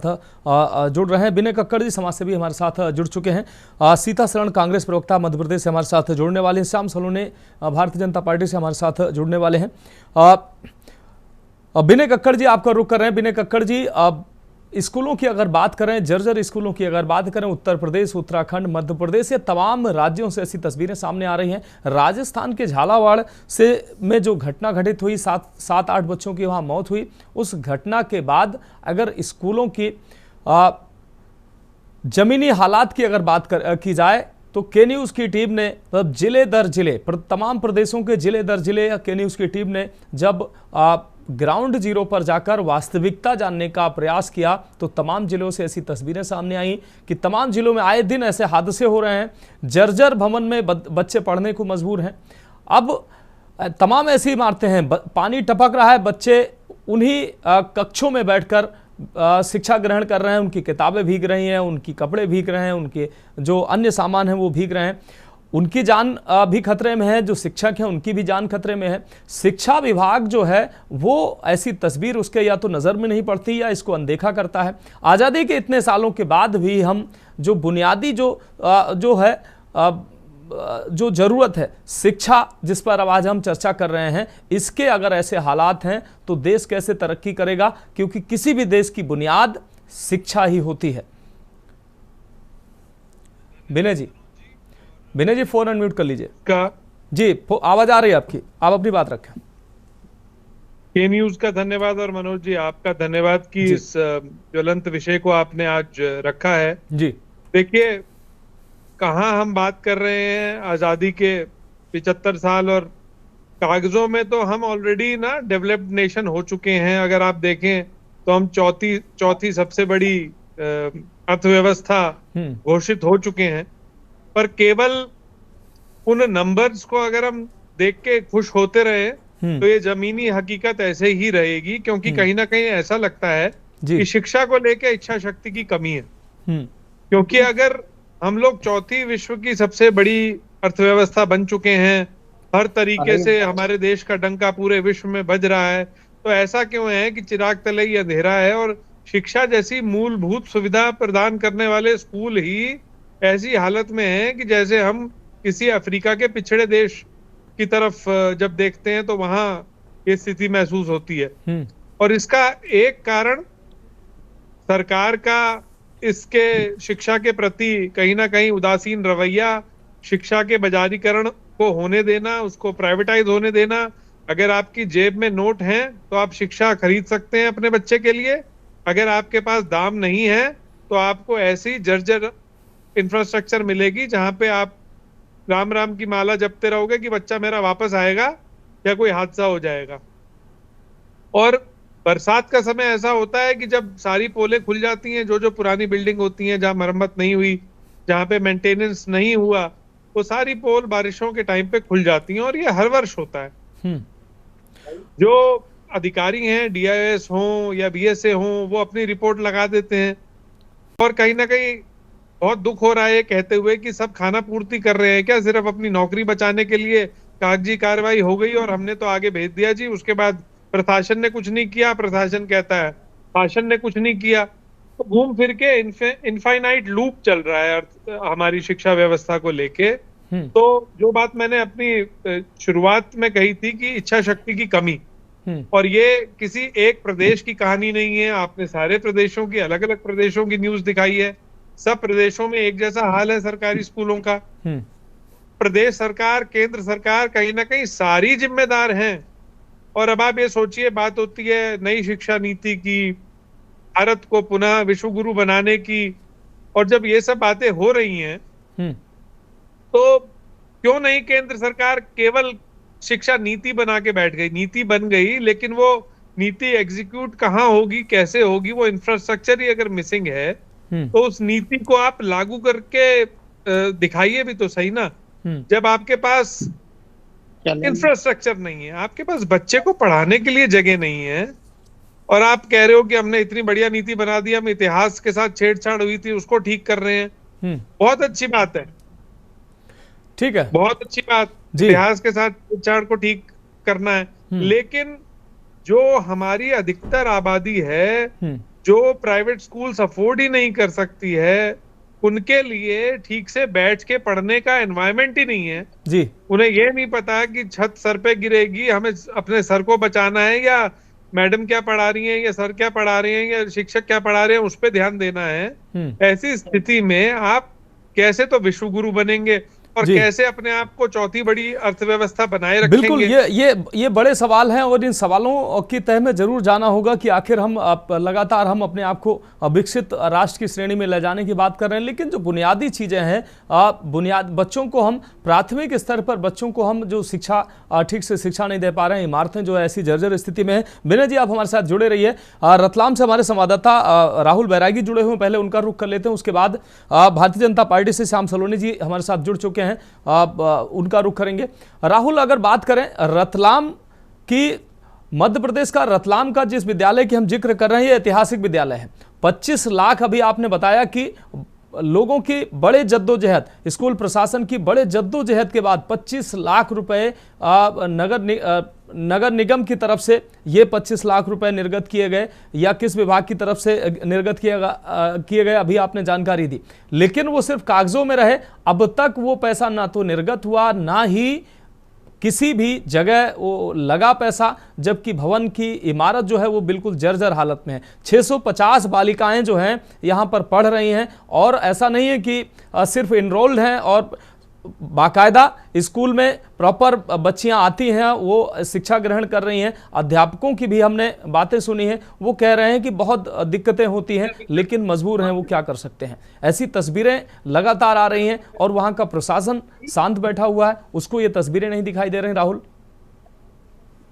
जुड़ रहे हैं। विनय कक्कड़ जी समाज सेवी हमारे साथ जुड़ चुके हैं। सीता शरण कांग्रेस प्रवक्ता मध्य प्रदेश से हमारे साथ जुड़ने वाले हैं। श्याम सलोने भारतीय जनता पार्टी से हमारे साथ जुड़ने वाले हैं। विनय कक्कड़ जी, आपका रुख कर रहे हैं। विनय कक्कड़ जी, स्कूलों की अगर बात करें, जर्जर स्कूलों की अगर बात करें, उत्तर प्रदेश, उत्तराखंड, मध्य प्रदेश, ये तमाम राज्यों से ऐसी तस्वीरें सामने आ रही हैं। राजस्थान के झालावाड़ से में जो घटना घटित हुई, 7-8 बच्चों की वहाँ मौत हुई, उस घटना के बाद अगर स्कूलों की जमीनी हालात की अगर बात की जाए तो के न्यूज़ की टीम ने मतलब जिले दर जिले, तमाम प्रदेशों के जिले दर जिले के न्यूज़ की टीम ने जब ग्राउंड जीरो पर जाकर वास्तविकता जानने का प्रयास किया तो तमाम जिलों से ऐसी तस्वीरें सामने आई कि तमाम जिलों में आए दिन ऐसे हादसे हो रहे हैं। जर्जर भवन में बच्चे पढ़ने को मजबूर हैं। अब तमाम ऐसी इमारतें हैं, पानी टपक रहा है, बच्चे उन्हीं कक्षों में बैठकर शिक्षा ग्रहण कर रहे हैं, उनकी किताबें भीग रही हैं, उनकी कपड़े भीग रहे हैं, उनके जो अन्य सामान हैं वो भीग रहे हैं, उनकी जान भी खतरे में है, जो शिक्षक हैं उनकी भी जान खतरे में है। शिक्षा विभाग जो है वो ऐसी तस्वीर उसके या तो नज़र में नहीं पड़ती या इसको अनदेखा करता है। आज़ादी के इतने सालों के बाद भी हम जो बुनियादी जो है जो ज़रूरत है शिक्षा, जिस पर अब आज हम चर्चा कर रहे हैं, इसके अगर ऐसे हालात हैं तो देश कैसे तरक्की करेगा, क्योंकि किसी भी देश की बुनियाद शिक्षा ही होती है। विनय जी फोन अनम्यूट कर लीजिए जी, आवाज आ रही है आपकी, आप अपनी बात रखें। के न्यूज़ का धन्यवाद और मनोज जी आपका धन्यवाद कि इस ज्वलंत विषय को आपने आज रखा है जी। देखिए, कहाँ हम बात कर रहे हैं आज़ादी के 75 साल, और कागजों में तो हम ऑलरेडी ना डेवलप्ड नेशन हो चुके हैं। अगर आप देखें तो हम चौथी सबसे बड़ी अर्थव्यवस्था घोषित हो चुके हैं। पर केवल उन नंबर्स को अगर हम देख के खुश होते रहे तो ये जमीनी हकीकत ऐसे ही रहेगी, क्योंकि कहीं ना कहीं ऐसा लगता है कि शिक्षा को लेके इच्छा शक्ति की कमी है। क्योंकि अगर हम लोग चौथी विश्व की सबसे बड़ी अर्थव्यवस्था बन चुके हैं, हर तरीके से हमारे देश का डंका पूरे विश्व में बज रहा है, तो ऐसा क्यों है कि चिराग तले ही अंधेरा है। और शिक्षा जैसी मूलभूत सुविधा प्रदान करने वाले स्कूल ही ऐसी हालत में है कि जैसे हम किसी अफ्रीका के पिछड़े देश की तरफ जब देखते हैं तो वहां ये स्थिति महसूस होती है। और इसका एक कारण सरकार का इसके शिक्षा के प्रति कहीं ना कहीं उदासीन रवैया, शिक्षा के बाजारीकरण को होने देना, उसको प्राइवेटाइज होने देना। अगर आपकी जेब में नोट हैं तो आप शिक्षा खरीद सकते हैं अपने बच्चे के लिए, अगर आपके पास दाम नहीं है तो आपको ऐसी जर्जर इंफ्रास्ट्रक्चर मिलेगी जहां पे आप राम राम की माला जपते रहोगे कि बच्चा मेरा वापस आएगा या कोई हादसा हो जाएगा। और बरसात का समय ऐसा होता है कि जब सारी पोलें खुल जाती हैं, जो पुरानी बिल्डिंग होती हैं, जहां मरम्मत नहीं हुई, जहां पे मेंटेनेंस नहीं हुआ, वो सारी पोल बारिशों के टाइम पे खुल जाती हैं। और ये हर वर्ष होता है। जो अधिकारी हैं, DIS हों या BSA हों, वो अपनी रिपोर्ट लगा देते हैं और कहीं ना कहीं बहुत दुख हो रहा है कहते हुए कि सब खाना पूर्ति कर रहे हैं क्या, सिर्फ अपनी नौकरी बचाने के लिए कागजी कार्रवाई हो गई और हमने तो आगे भेज दिया जी, उसके बाद प्रशासन ने कुछ नहीं किया। प्रशासन कहता है शासन ने कुछ नहीं किया। तो घूम फिर के इनफाइनाइट लूप चल रहा है हमारी शिक्षा व्यवस्था को लेके। तो जो बात मैंने अपनी शुरुआत में कही थी कि इच्छा शक्ति की कमी, और ये किसी एक प्रदेश की कहानी नहीं है। आपने सारे प्रदेशों की, अलग अलग प्रदेशों की न्यूज दिखाई है। सब प्रदेशों में एक जैसा हाल है सरकारी स्कूलों का। प्रदेश सरकार, केंद्र सरकार कहीं ना कहीं सारी जिम्मेदार हैं। और अब आप ये सोचिए, बात होती है नई शिक्षा नीति की, भारत को पुनः विश्व गुरु बनाने की, और जब ये सब बातें हो रही हैं तो क्यों नहीं केंद्र सरकार केवल शिक्षा नीति बना के बैठ गई। नीति बन गई, लेकिन वो नीति एग्जीक्यूट कहाँ होगी, कैसे होगी, वो इंफ्रास्ट्रक्चर ही अगर मिसिंग है तो उस नीति को आप लागू करके दिखाइए भी तो सही ना। जब आपके पास इंफ्रास्ट्रक्चर नहीं है, आपके पास बच्चे को पढ़ाने के लिए जगह नहीं है, और आप कह रहे हो कि हमने इतनी बढ़िया नीति बना दी, हम इतिहास के साथ छेड़छाड़ हुई थी उसको ठीक कर रहे हैं। बहुत अच्छी बात है, ठीक है, बहुत अच्छी बात, इतिहास के साथ छेड़छाड़ को ठीक करना है। लेकिन जो हमारी अधिकतर आबादी है जो प्राइवेट स्कूल्स अफोर्ड ही नहीं कर सकती है, उनके लिए ठीक से बैठ के पढ़ने का एनवायरनमेंट ही नहीं है जी। उन्हें ये नहीं पता कि छत सर पे गिरेगी, हमें अपने सर को बचाना है या मैडम क्या पढ़ा रही हैं या सर क्या पढ़ा रहे हैं या शिक्षक क्या पढ़ा रहे हैं उस पर ध्यान देना है। ऐसी स्थिति में आप कैसे तो विश्व गुरु बनेंगे और कैसे अपने आप को चौथी बड़ी अर्थव्यवस्था बनाए रखेंगे? बिल्कुल, ये बड़े सवाल हैं और इन सवालों की तह में जरूर जाना होगा कि आखिर हम लगातार हम अपने आप को विकसित राष्ट्र की श्रेणी में ले जाने की बात कर रहे हैं, लेकिन जो बुनियादी चीजें हैं, बच्चों को हम प्राथमिक स्तर पर बच्चों को हम जो शिक्षा ठीक से शिक्षा नहीं दे पा रहे हैं, इमारतें जो है ऐसी जर्जर स्थिति में है। विनय जी, आप हमारे साथ जुड़े रहिए। रतलाम से हमारे संवाददाता राहुल बैरागी जुड़े हुए, पहले उनका रुख कर लेते हैं, उसके बाद भारतीय जनता पार्टी से श्याम सलोनी जी हमारे साथ जुड़ चुके हैं, उनका रुख करेंगे। राहुल, अगर बात करें रतलाम की, मध्य प्रदेश का रतलाम का जिस विद्यालय की हम जिक्र कर रहे हैं, ये ऐतिहासिक विद्यालय है। 25 लाख अभी आपने बताया कि लोगों की बड़े जद्दोजहद, स्कूल प्रशासन की बड़े जद्दोजहद के बाद 25 लाख रुपए नगर निगम की तरफ से ये 25 लाख रुपए निर्गत किए गए या किस विभाग की तरफ से निर्गत किए गए अभी आपने जानकारी दी, लेकिन वो सिर्फ कागजों में रहे। अब तक वो पैसा ना तो निर्गत हुआ, ना ही किसी भी जगह वो लगा पैसा, जबकि भवन की इमारत जो है वो बिल्कुल जर्जर हालत में है। 650 बालिकाएं जो हैं यहाँ पर पढ़ रही हैं और ऐसा नहीं है कि सिर्फ इनरोल्ड हैं और बाकायदा स्कूल में प्रॉपर बच्चियां आती हैं, वो शिक्षा ग्रहण कर रही हैं। अध्यापकों की भी हमने बातें सुनी हैं, वो कह रहे हैं कि बहुत दिक्कतें होती हैं लेकिन मजबूर हैं, वो क्या कर सकते हैं। ऐसी तस्वीरें लगातार आ रही हैं और वहां का प्रशासन शांत बैठा हुआ है, उसको ये तस्वीरें नहीं दिखाई दे रही। राहुल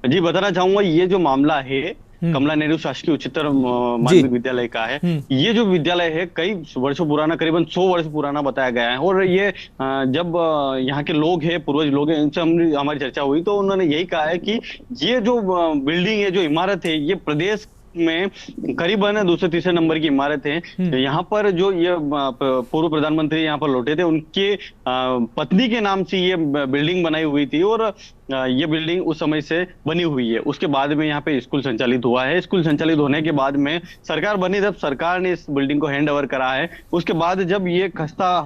जी, बताना चाहूंगा, ये जो मामला है कमला नेहरू शासकीय उच्चतर माध्यमिक विद्यालय का है। ये जो विद्यालय है कई वर्षों पुराना, करीबन 100 वर्ष पुराना बताया गया है। और ये जब यहाँ के लोग हैं, पूर्वज लोग हैं, इनसे हमारी चर्चा हुई तो उन्होंने यही कहा है कि ये जो बिल्डिंग है, जो इमारत है, ये प्रदेश में करीबन दूसरे तीसरे नंबर की इमारत है। यहाँ पर जो ये पूर्व प्रधानमंत्री यहाँ पर लौटे थे, उनके पत्नी के नाम से ये बिल्डिंग बनाई हुई थी और ये बिल्डिंग उस समय से बनी हुई है। उसके बाद में यहाँ पे स्कूल संचालित हुआ है। स्कूल संचालित होने के बाद में सरकार बनी, जब सरकार ने इस बिल्डिंग को हैंड ओवर करा है, उसके बाद जब ये खस्ता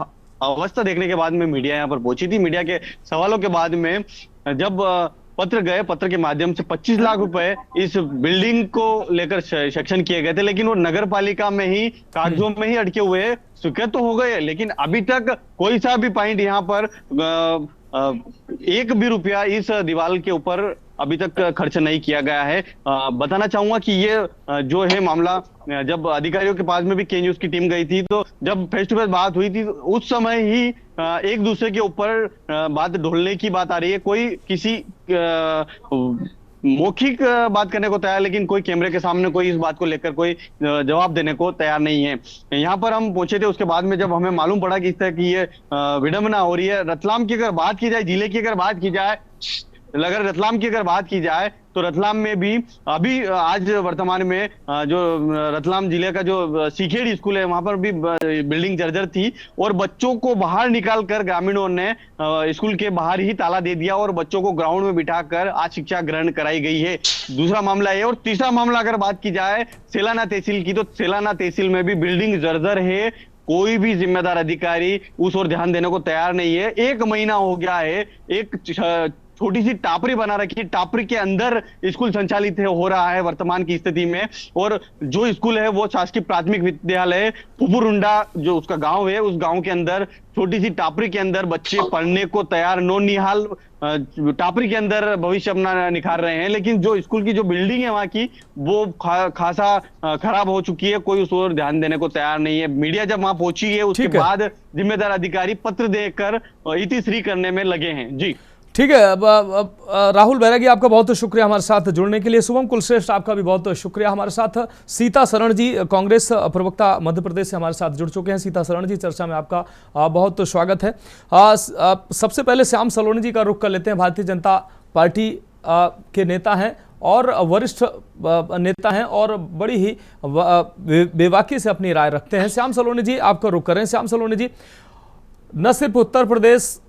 अवस्था देखने के बाद में मीडिया यहाँ पर पहुंची थी। मीडिया के सवालों के बाद में जब पत्र गए, पत्र के माध्यम से 25 लाख रुपए इस बिल्डिंग को लेकर सेक्शन किए गए थे, लेकिन वो नगर पालिका में ही कागजों में ही अटके हुए, स्वीकृत तो हो गए, लेकिन अभी तक कोई सा भी पॉइंट यहाँ पर 1 भी रुपया इस दीवार के ऊपर अभी तक खर्च नहीं किया गया है। बताना चाहूंगा कि ये जो है मामला, जब अधिकारियों के पास में भी के न्यूज की टीम गई थी, तो जब फेस टू फेस बात हुई थी उस समय ही एक दूसरे के ऊपर बात ढोलने की बात आ रही है। कोई किसी मौखिक बात करने को तैयार, लेकिन कोई कैमरे के सामने कोई इस बात को लेकर कोई जवाब देने को तैयार नहीं है। यहाँ पर हम पहुंचे थे, उसके बाद में जब हमें मालूम पड़ा कि इस तरह की ये विडंबना हो रही है। रतलाम की अगर बात की जाए, जिले की अगर बात की जाए, अगर रतलाम की अगर बात की जाए तो रतलाम में भी अभी आज वर्तमान में जो रतलाम जिले का जो सीखेड़ी स्कूल है, वहां पर भी बिल्डिंग जर्जर थी और बच्चों को बाहर निकालकर ग्रामीणों ने स्कूल के बाहर ही ताला दे दिया और बच्चों को ग्राउंड में बिठाकर आज शिक्षा ग्रहण कराई गई है। दूसरा मामला है। और तीसरा मामला अगर बात की जाए सेलाना तहसील की, तो सेलाना तहसील में भी बिल्डिंग जर्जर है। कोई भी जिम्मेदार अधिकारी उस ओर ध्यान देने को तैयार नहीं है। 1 महीना हो गया है, एक छोटी सी टापरी बना रखी, टापरी के अंदर स्कूल संचालित हो रहा है वर्तमान की स्थिति में। और जो स्कूल है वो शासकीय प्राथमिक विद्यालय पुपुरुंडा, जो उसका गांव है, उस गांव के अंदर छोटी सी टापरी के अंदर बच्चे पढ़ने को तैयार, नौनिहाल टापरी के अंदर भविष्य अपना निखार रहे हैं। लेकिन जो स्कूल की जो बिल्डिंग है वहां की, वो खासा खराब हो चुकी है, कोई उस ओर ध्यान देने को तैयार नहीं है। मीडिया जब वहां पहुंची है, उसके बाद जिम्मेदार अधिकारी पत्र देकर इतिश्री करने में लगे हैं। जी ठीक है। राहुल बैरागी, आपका बहुत बहुत शुक्रिया हमारे साथ जुड़ने के लिए। शुभम कुलश्रेष्ठ, आपका भी बहुत शुक्रिया हमारे साथ। सीता शरण जी, कांग्रेस प्रवक्ता मध्य प्रदेश से हमारे साथ जुड़ चुके हैं। सीता शरण जी, चर्चा में आपका बहुत स्वागत है। सबसे पहले श्याम सलोनी जी का रुख कर लेते हैं। भारतीय जनता पार्टी के नेता हैं और वरिष्ठ नेता हैं और बड़ी ही बेबाकी से अपनी राय रखते हैं। श्याम सलोनी जी, आपका रुख करें। श्याम सलोनी जी, न सिर्फ उत्तर प्रदेश,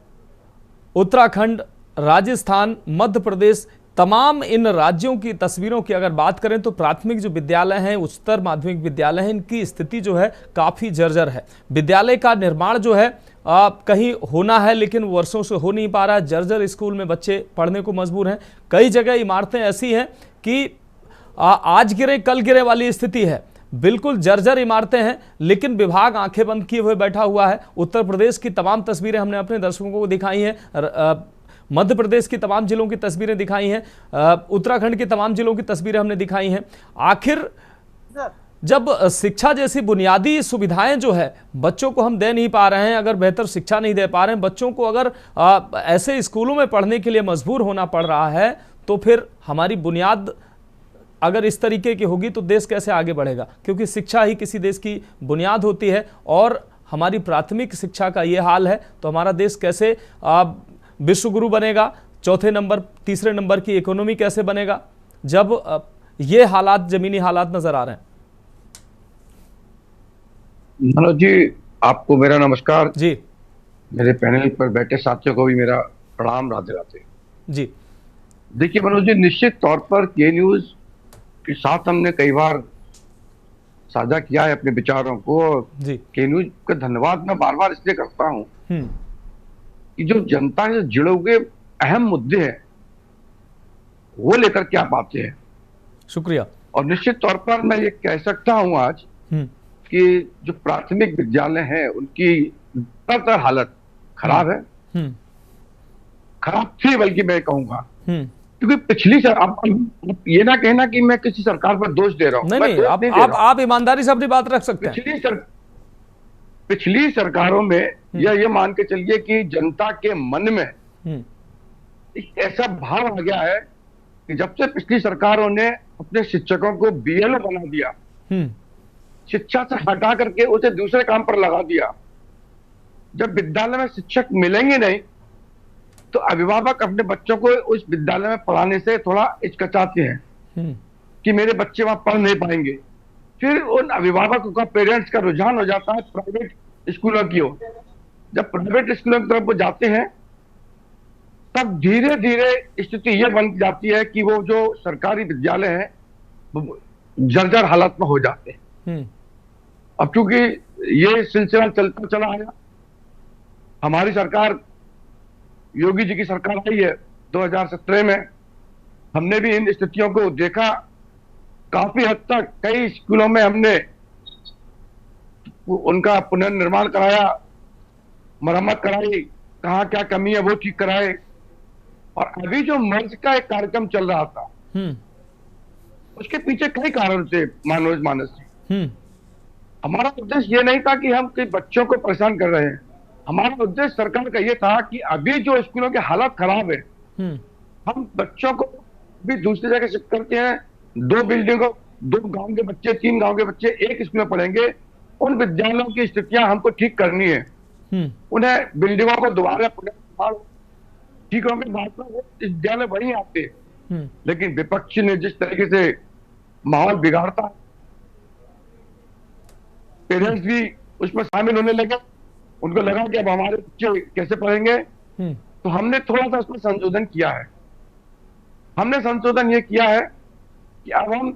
उत्तराखंड, राजस्थान, मध्य प्रदेश, तमाम इन राज्यों की तस्वीरों की अगर बात करें तो प्राथमिक जो विद्यालय हैं, उच्चतर माध्यमिक विद्यालय हैं, इनकी स्थिति जो है काफ़ी जर्जर है। विद्यालय का निर्माण जो है कहीं होना है लेकिन वर्षों से हो नहीं पा रहा है। जर्जर स्कूल में बच्चे पढ़ने को मजबूर हैं। कई जगह इमारतें ऐसी हैं कि आज गिरे कल गिरे वाली स्थिति है, बिल्कुल जर्जर इमारतें हैं, लेकिन विभाग आंखें बंद किए हुए बैठा हुआ है। उत्तर प्रदेश की तमाम तस्वीरें हमने अपने दर्शकों को दिखाई हैं, मध्य प्रदेश की तमाम जिलों की तस्वीरें दिखाई हैं, उत्तराखंड के तमाम जिलों की तस्वीरें हमने दिखाई हैं। आखिर जब शिक्षा जैसी बुनियादी सुविधाएं जो है बच्चों को हम दे नहीं पा रहे हैं, अगर बेहतर शिक्षा नहीं दे पा रहे हैं, बच्चों को अगर ऐसे स्कूलों में पढ़ने के लिए मजबूर होना पड़ रहा है, तो फिर हमारी बुनियाद अगर इस तरीके की होगी तो देश कैसे आगे बढ़ेगा? क्योंकि शिक्षा ही किसी देश की बुनियाद होती है, और हमारी प्राथमिक शिक्षा का ये हाल है तो हमारा देश कैसे विश्वगुरु बनेगा? चौथे नंबर तीसरे नंबर की इकोनॉमी कैसे बनेगा जब ये हालात, जमीनी हालात नजर आ रहे हैं? मनोज जी, आपको मेरा नमस्कार जी। मेरे पैनल पर बैठे साथियों को भी मेरा प्रणाम, राधे राधे जी। देखिए मनोज जी, निश्चित तौर पर के न्यूज के साथ हमने कई बार साझा किया है अपने विचारों को। जी। के न्यूज का धन्यवाद मैं बार बार इसलिए करता हूँ कि जो जनता से जुड़े हुए अहम मुद्दे हैं वो लेकर के आप आते हैं। शुक्रिया। और निश्चित तौर पर मैं ये कह सकता हूँ आज कि जो प्राथमिक विद्यालय हैं उनकी ज्यादातर हालत खराब है, खराब थी बल्कि मैं कहूंगा, क्योंकि पिछली आप ये ना कहना कि मैं किसी सरकार पर दोष दे रहा हूं। नहीं, आप ईमानदारी से अपनी बात रख सकते हैं। पिछली सरकारों में ये मान के चलिए कि जनता के मन में एक ऐसा भाव आ गया है कि जब से पिछली सरकारों ने अपने शिक्षकों को बीएलओ बना दिया, शिक्षा से हटा करके उसे दूसरे काम पर लगा दिया, जब विद्यालय में शिक्षक मिलेंगे नहीं तो अभिभावक अपने बच्चों को उस विद्यालय में पढ़ाने से थोड़ा हिचकिचाते हैं कि मेरे बच्चे वहां पढ़ नहीं पाएंगे। फिर उन अभिभावकों का, पेरेंट्स का रुझान हो जाता है प्राइवेट स्कूलों की ओर। जब प्राइवेट स्कूलों की तरफ वो जाते हैं तब धीरे धीरे स्थिति ये बन जाती है कि वो जो सरकारी विद्यालय है वो जर्जर हालत में हो जाते हैं। अब चूंकि ये सिलसिला चलता चला आया, हमारी सरकार, योगी जी की सरकार आई है 2017 में, हमने भी इन स्थितियों को देखा। काफी हद तक कई स्कूलों में हमने उनका पुनर्निर्माण कराया, मरम्मत कराई, कहाँ क्या कमी है वो ठीक कराए। और अभी जो मर्ज का एक कार्यक्रम चल रहा था उसके पीछे कई कारण थे मानस जी। हमारा उद्देश्य ये नहीं था कि हम कई बच्चों को परेशान कर रहे हैं, हमारा उद्देश्य सरकार का ये था कि अभी जो स्कूलों की हालत खराब है, हम बच्चों को भी दूसरी जगह शिफ्ट करते हैं। 2 बिल्डिंगों, 2 गांव के बच्चे, 3 गांव के बच्चे एक स्कूल में पढ़ेंगे। उन विद्यालयों की स्थितियां हमको ठीक करनी है, उन्हें बिल्डिंगों को दोबारा पुनर्निर्माण ठीक होने के बाद वो विद्यालय वहीं आते। लेकिन विपक्ष ने जिस तरीके से माहौल बिगाड़ता, पेरेंट्स भी उसमें शामिल होने लगे, उनको लगा कि अब हमारे बच्चे कैसे पढ़ेंगे, तो हमने थोड़ा सा उसमें संशोधन किया है। हमने संशोधन ये किया है कि अब हम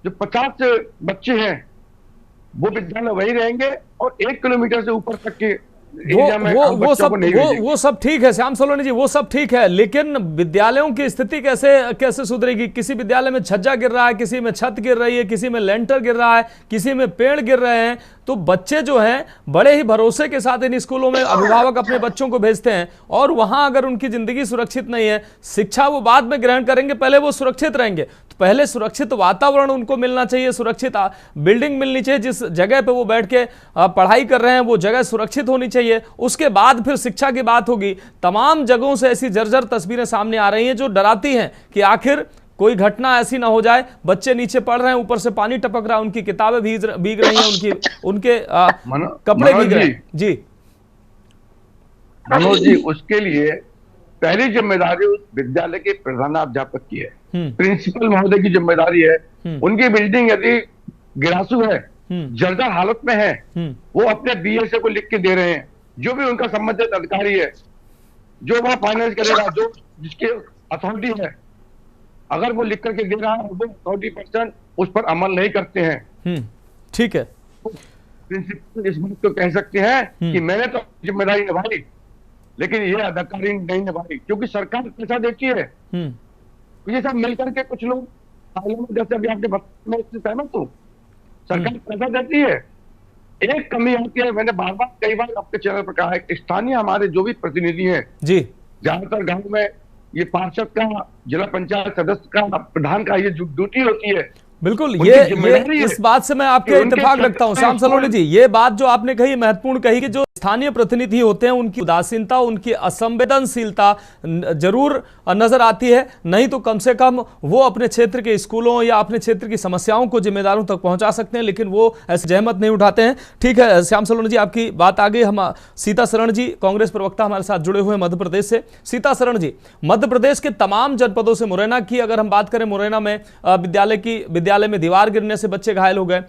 जो 50 बच्चे हैं वो विद्यालय वही रहेंगे और 1 किलोमीटर से ऊपर तक के वो सब ठीक है श्याम सलोनी जी, वो सब ठीक है, लेकिन विद्यालयों की स्थिति कैसे सुधरेगी? किसी विद्यालय में छज्जा गिर रहा है, किसी में छत गिर रही है, किसी में लेंटर गिर रहा है, किसी में पेड़ गिर रहे हैं, तो बच्चे जो हैं बड़े ही भरोसे के साथ इन स्कूलों में अभिभावक अपने बच्चों को भेजते हैं, और वहां अगर उनकी जिंदगी सुरक्षित नहीं है, शिक्षा वो बाद में ग्रहण करेंगे, पहले वो सुरक्षित रहेंगे, तो पहले सुरक्षित वातावरण उनको मिलना चाहिए, सुरक्षित बिल्डिंग मिलनी चाहिए, जिस जगह पे वो बैठ के पढ़ाई कर रहे हैं वो जगह सुरक्षित होनी चाहिए, उसके बाद फिर शिक्षा की बात होगी। तमाम जगहों से ऐसी जर्जर तस्वीरें सामने आ रही हैं जो डराती हैं कि आखिर कोई घटना ऐसी ना हो जाए, बच्चे नीचे पढ़ रहे हैं, ऊपर से पानी टपक रहा है, उनकी किताबें भीग रही हैं, उनके कपड़े भीग रहे हैं। जी मनोज जी, उसके लिए पहली जिम्मेदारी उस विद्यालय के प्रधानाध्यापक की है, प्रिंसिपल महोदय की जिम्मेदारी है। उनकी बिल्डिंग यदि गिरासू है, जर्जर हालत में है, वो अपने बीएसए को लिख के दे रहे हैं, जो भी उनका संबंधित अधिकारी है, जो वह फाइनेंस करेगा, जो जिसके अथॉरिटी है, अगर वो लिख करके दे रहा है, वो अथॉरिटी पर्सन उस पर अमल नहीं करते हैं, ठीक है, प्रिंसिपल इस बात को कह सकते हैं कि मैंने तो जिम्मेदारी निभाई लेकिन ये अधिकारी नहीं निभाई, क्योंकि सरकार पैसा देती है। ये सब मिलकर के कुछ लोग जैसे अभी आपके मैं इससे सहमत हूँ, सरकार पैसा देती है। एक कमी होती है, मैंने बार बार कई बार आपके चैनल पर कहा है, स्थानीय हमारे जो भी प्रतिनिधि हैं जी, ज्यादातर गांव में ये पार्षद का, जिला पंचायत सदस्य का, प्रधान का ये ड्यूटी होती है। बिल्कुल, उनकी ये जिम्मेदारी है इस बात से मैं आपके कि उनके इत्तेफाक रखता हूं श्याम सलोनी जी। ये बात जो आपने कही महत्वपूर्ण कही कि जो स्थानीय प्रतिनिधि होते हैं उनकी उदासीनता, उनकी असंवेदनशीलता जरूर नजर आती है, नहीं तो कम से कम वो अपने क्षेत्र के स्कूलों या अपने क्षेत्र की समस्याओं को जिम्मेदारों तक पहुंचा सकते हैं, लेकिन वो ऐसी जहमत नहीं उठाते हैं। ठीक है श्याम सलोनी जी, आपकी बात आगे। हम सीता शरण जी, कांग्रेस प्रवक्ता हमारे साथ जुड़े हुए मध्य प्रदेश से। सीता शरण जी, मध्य प्रदेश के तमाम जनपदों से मुरैना की अगर हम बात करें, मुरैना में विद्यालय में दीवार गिरने से बच्चे घायल हो गए।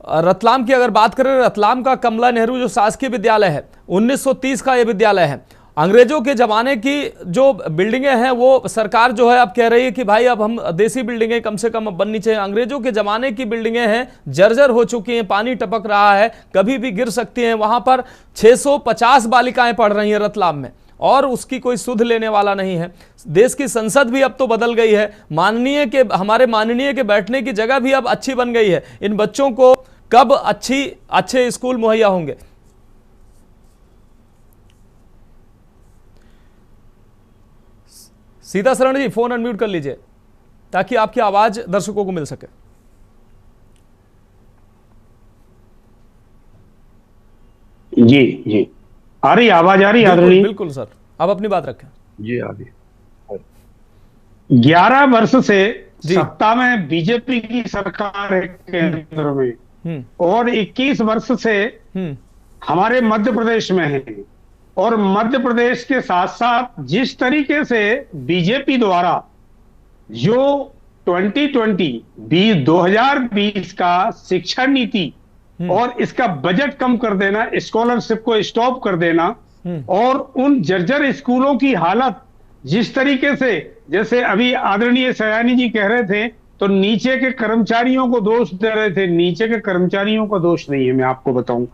रतलाम की अगर बात करें, रतलाम का कमला नेहरू जो शासकीय विद्यालय है, 1930 का यह विद्यालय है। अंग्रेजों के जमाने की जो बिल्डिंगें हैं वो सरकार जो है अब कह रही है कि भाई अब हम देसी बिल्डिंगें कम से कम अब बननी चाहिए। अंग्रेजों के जमाने की बिल्डिंगें हैं, जर्जर हो चुकी हैं, पानी टपक रहा है, कभी भी गिर सकती हैं। वहां पर 650 बालिकाएं पढ़ रही हैं रतलाम में, और उसकी कोई सुध लेने वाला नहीं है। देश की संसद भी अब तो बदल गई है, हमारे माननीय के बैठने की जगह भी अब अच्छी बन गई है। इन बच्चों को कब अच्छे स्कूल मुहैया होंगे? सीता शरण जी, फोन अनम्यूट कर लीजिए ताकि आपकी आवाज दर्शकों को मिल सके। जी जी, आ रही आवाज, आ रही आदरणीय? बिल्कुल सर, अब अपनी बात रखें। जी आ रही। 11 वर्ष से सत्ता में बीजेपी की सरकार है केंद्र में, और 21 वर्ष से हमारे मध्य प्रदेश में है। और मध्य प्रदेश के साथ साथ जिस तरीके से बीजेपी द्वारा जो 2020 का शिक्षा नीति और इसका बजट कम कर देना, स्कॉलरशिप को स्टॉप कर देना, और उन जर्जर स्कूलों की हालत जिस तरीके से, जैसे अभी आदरणीय सयानी जी कह रहे थे, तो नीचे के कर्मचारियों को दोष दे रहे थे। नीचे के कर्मचारियों का दोष नहीं है, मैं आपको बताऊं।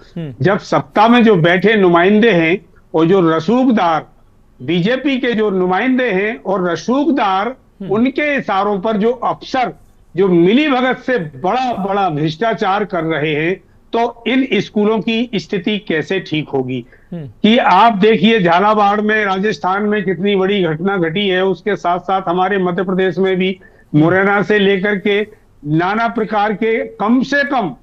जब सत्ता में जो बैठे नुमाइंदे हैं और जो रसूखदार बीजेपी के जो नुमाइंदे हैं और रसूखदार, उनके इशारों पर जो अफसर जो मिलीभगत से बड़ा बड़ा भ्रष्टाचार कर रहे हैं, तो इन स्कूलों की स्थिति कैसे ठीक होगी? कि आप देखिए झालावाड़ में, राजस्थान में कितनी बड़ी घटना घटी है, उसके साथ साथ हमारे मध्य प्रदेश में भी मुरैना से लेकर के नाना प्रकार के कम से कम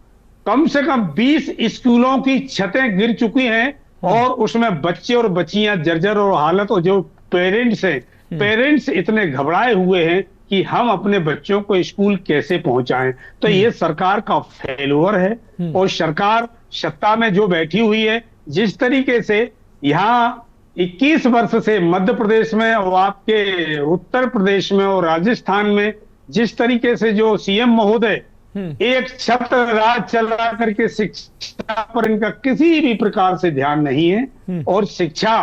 20 स्कूलों की छतें गिर चुकी हैं, और उसमें बच्चे और बच्चियां जर्जर और हालत, और जो पेरेंट्स हैं, पेरेंट्स इतने घबराए हुए हैं कि हम अपने बच्चों को स्कूल कैसे पहुंचाएं। तो ये सरकार का फेल्योर है। और सरकार सत्ता में जो बैठी हुई है, जिस तरीके से यहाँ 21 वर्ष से मध्य प्रदेश में और आपके उत्तर प्रदेश में और राजस्थान में जिस तरीके से जो सीएम महोदय एक छत्र राज चला करके शिक्षा पर इनका किसी भी प्रकार से ध्यान नहीं है, और शिक्षा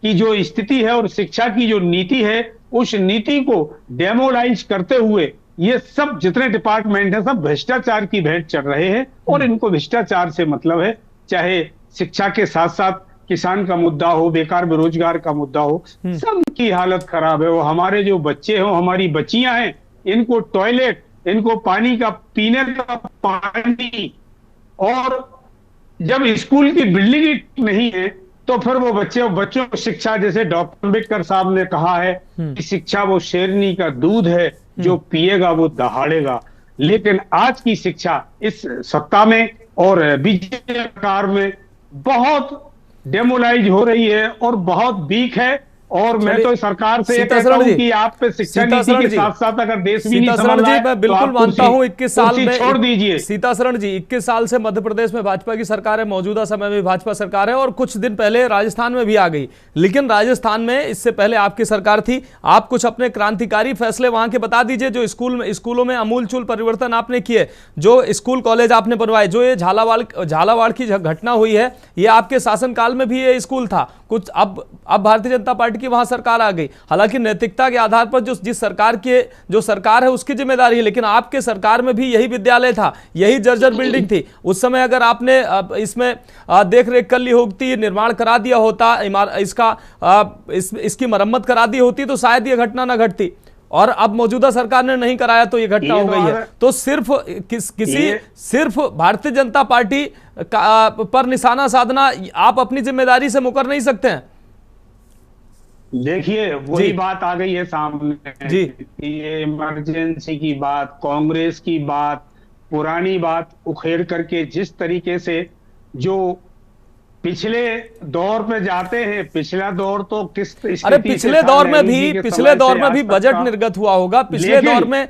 की जो स्थिति है और शिक्षा की जो नीति है, उस नीति को डेमोलाइज करते हुए ये सब जितने डिपार्टमेंट हैं सब भ्रष्टाचार की भेंट चढ़ रहे हैं। और इनको भ्रष्टाचार से मतलब है, चाहे शिक्षा के साथ साथ किसान का मुद्दा हो, बेकार बेरोजगार का मुद्दा हो, सबकी हालत खराब है। वो हमारे जो बच्चे हो, हमारी बच्चियां हैं, इनको टॉयलेट, इनको पानी का, पीने का पानी, और जब स्कूल की बिल्डिंग नहीं है तो फिर वो बच्चों को शिक्षा, जैसे डॉक्टर अम्बेडकर साहब ने कहा है कि शिक्षा वो शेरनी का दूध है, जो पिएगा वो दहाड़ेगा। लेकिन आज की शिक्षा इस सत्ता में और बीजेपी सरकार में बहुत डेमोलाइज हो रही है और बहुत वीक है। और मैं तो सरकार से कहता हूं कि आप पे शिक्षा नीति के साथ साथ अगर देश भी नहीं संभाल रहा है, मैं बिल्कुल मानता हूं 21 साल में छोड़ दीजिए। सीता शरण जी, 21 साल से मध्य प्रदेश में भाजपा की सरकार है, मौजूदा समय में भाजपा सरकार है, और कुछ दिन पहले राजस्थान में भी आ गई। लेकिन राजस्थान में इससे पहले आपकी सरकार थी। आप कुछ अपने क्रांतिकारी फैसले वहां के बता दीजिए, जो स्कूलों में अमूलचूल परिवर्तन आपने किए, जो स्कूल कॉलेज आपने बनवाए, जो ये झालावाड़ की घटना हुई है, ये आपके शासनकाल में भी ये स्कूल था। कुछ अब भारतीय जनता पार्टी की वहां सरकार आ गई। हालांकि नैतिकता के आधार पर जिस सरकार है उसकी जिम्मेदारी है, लेकिन आपके सरकार में भी यही विद्यालय था, यही जर्जर बिल्डिंग थी। उस समय अगर आपने इसमें देख रेख कर ली होती, निर्माण करा दिया होता, इसकी मरम्मत करा दी होती, तो शायद ये घटना न घटती। और अब मौजूदा सरकार ने नहीं कराया तो ये घटना हो गई है। तो सिर्फ सिर्फ भारतीय जनता पार्टी पर निशाना साधना आप अपनी जिम्मेदारी से मुकर नहीं सकते हैं। देखिए वही बात आ गई है सामने जी, ये इमरजेंसी की बात, कांग्रेस की बात, पुरानी बात उखेड़ करके जिस तरीके से जो पिछले दौर पे जाते हैं, पिछला दौर तो किस अरे पिछले दौर में भी बजट निर्गत हुआ होगा, पिछले दौर में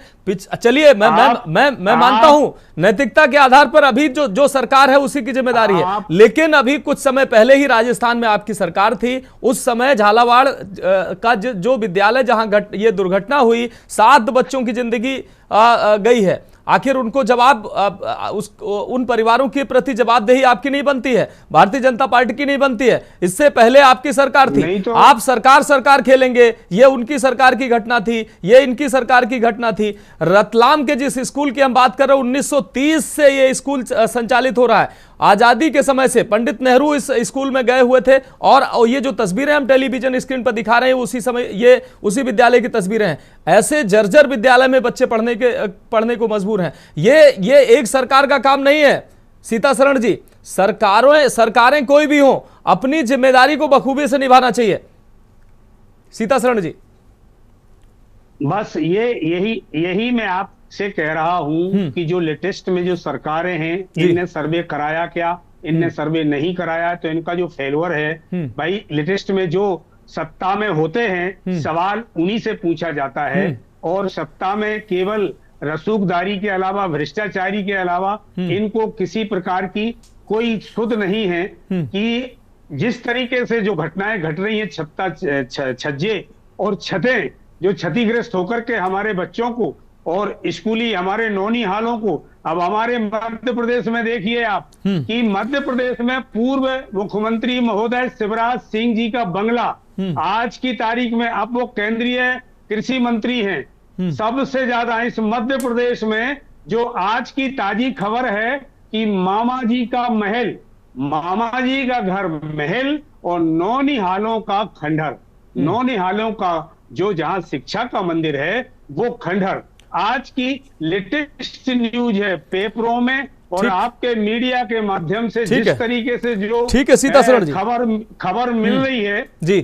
चलिए मैं मानता हूं नैतिकता के आधार पर अभी जो सरकार है उसी की जिम्मेदारी है, लेकिन अभी कुछ समय पहले ही राजस्थान में आपकी सरकार थी, उस समय झालावाड़ का जो विद्यालय जहां ये दुर्घटना हुई 7 बच्चों की जिंदगी गई है, आखिर उनको जवाब उन परिवारों के प्रति जवाबदेही आपकी नहीं बनती है, भारतीय जनता पार्टी की नहीं बनती है? इससे पहले आपकी सरकार थी, तो आप सरकार खेलेंगे, ये उनकी सरकार की घटना थी, ये इनकी सरकार की घटना थी। रतलाम के जिस स्कूल की हम बात कर रहे हैं 1930 से ये स्कूल संचालित हो रहा है, आजादी के समय से पंडित नेहरू इस स्कूल में गए हुए थे, और ये जो तस्वीरें हम टेलीविजन स्क्रीन पर दिखा रहे हैं उसी समय ये उसी विद्यालय की तस्वीरें हैं। ऐसे जर्जर विद्यालय में बच्चे पढ़ने को मजबूर हैं। ये एक सरकार का काम नहीं है सीता शरण जी। सरकारें कोई भी हो, अपनी जिम्मेदारी को बखूबी से निभाना चाहिए। सीता शरण जी, बस यही मैं आपसे कह रहा हूं कि जो लेटेस्ट में जो सरकारें हैं, इनने सर्वे कराया क्या, इनने सर्वे नहीं कराया, तो इनका जो फेल्योर है भाई, लेटेस्ट में जो सत्ता में होते हैं सवाल उन्हीं से पूछा जाता है, और सत्ता में केवल रसूखदारी के अलावा, भ्रष्टाचारी के अलावा इनको किसी प्रकार की कोई सुध नहीं है कि जिस तरीके से जो घटनाएं घट रही हैं, छज्जे और छतें जो क्षतिग्रस्त होकर के हमारे बच्चों को और स्कूली हमारे नौनिहालों को, अब हमारे मध्य प्रदेश में देखिए आप कि मध्य प्रदेश में पूर्व मुख्यमंत्री महोदय शिवराज सिंह जी का बंगला आज की तारीख में, अब वो केंद्रीय कृषि मंत्री हैं, सबसे ज्यादा इस मध्य प्रदेश में जो आज की ताजी खबर है कि मामा जी का महल, मामा जी का घर महल और नौनिहालों का खंडहर, नौनिहालों का जो जहां शिक्षा का मंदिर है वो खंडहर, आज की लेटेस्ट न्यूज है पेपरों में और आपके मीडिया के माध्यम से जिस तरीके से जो सीता शरण जी खबर मिल रही है। जी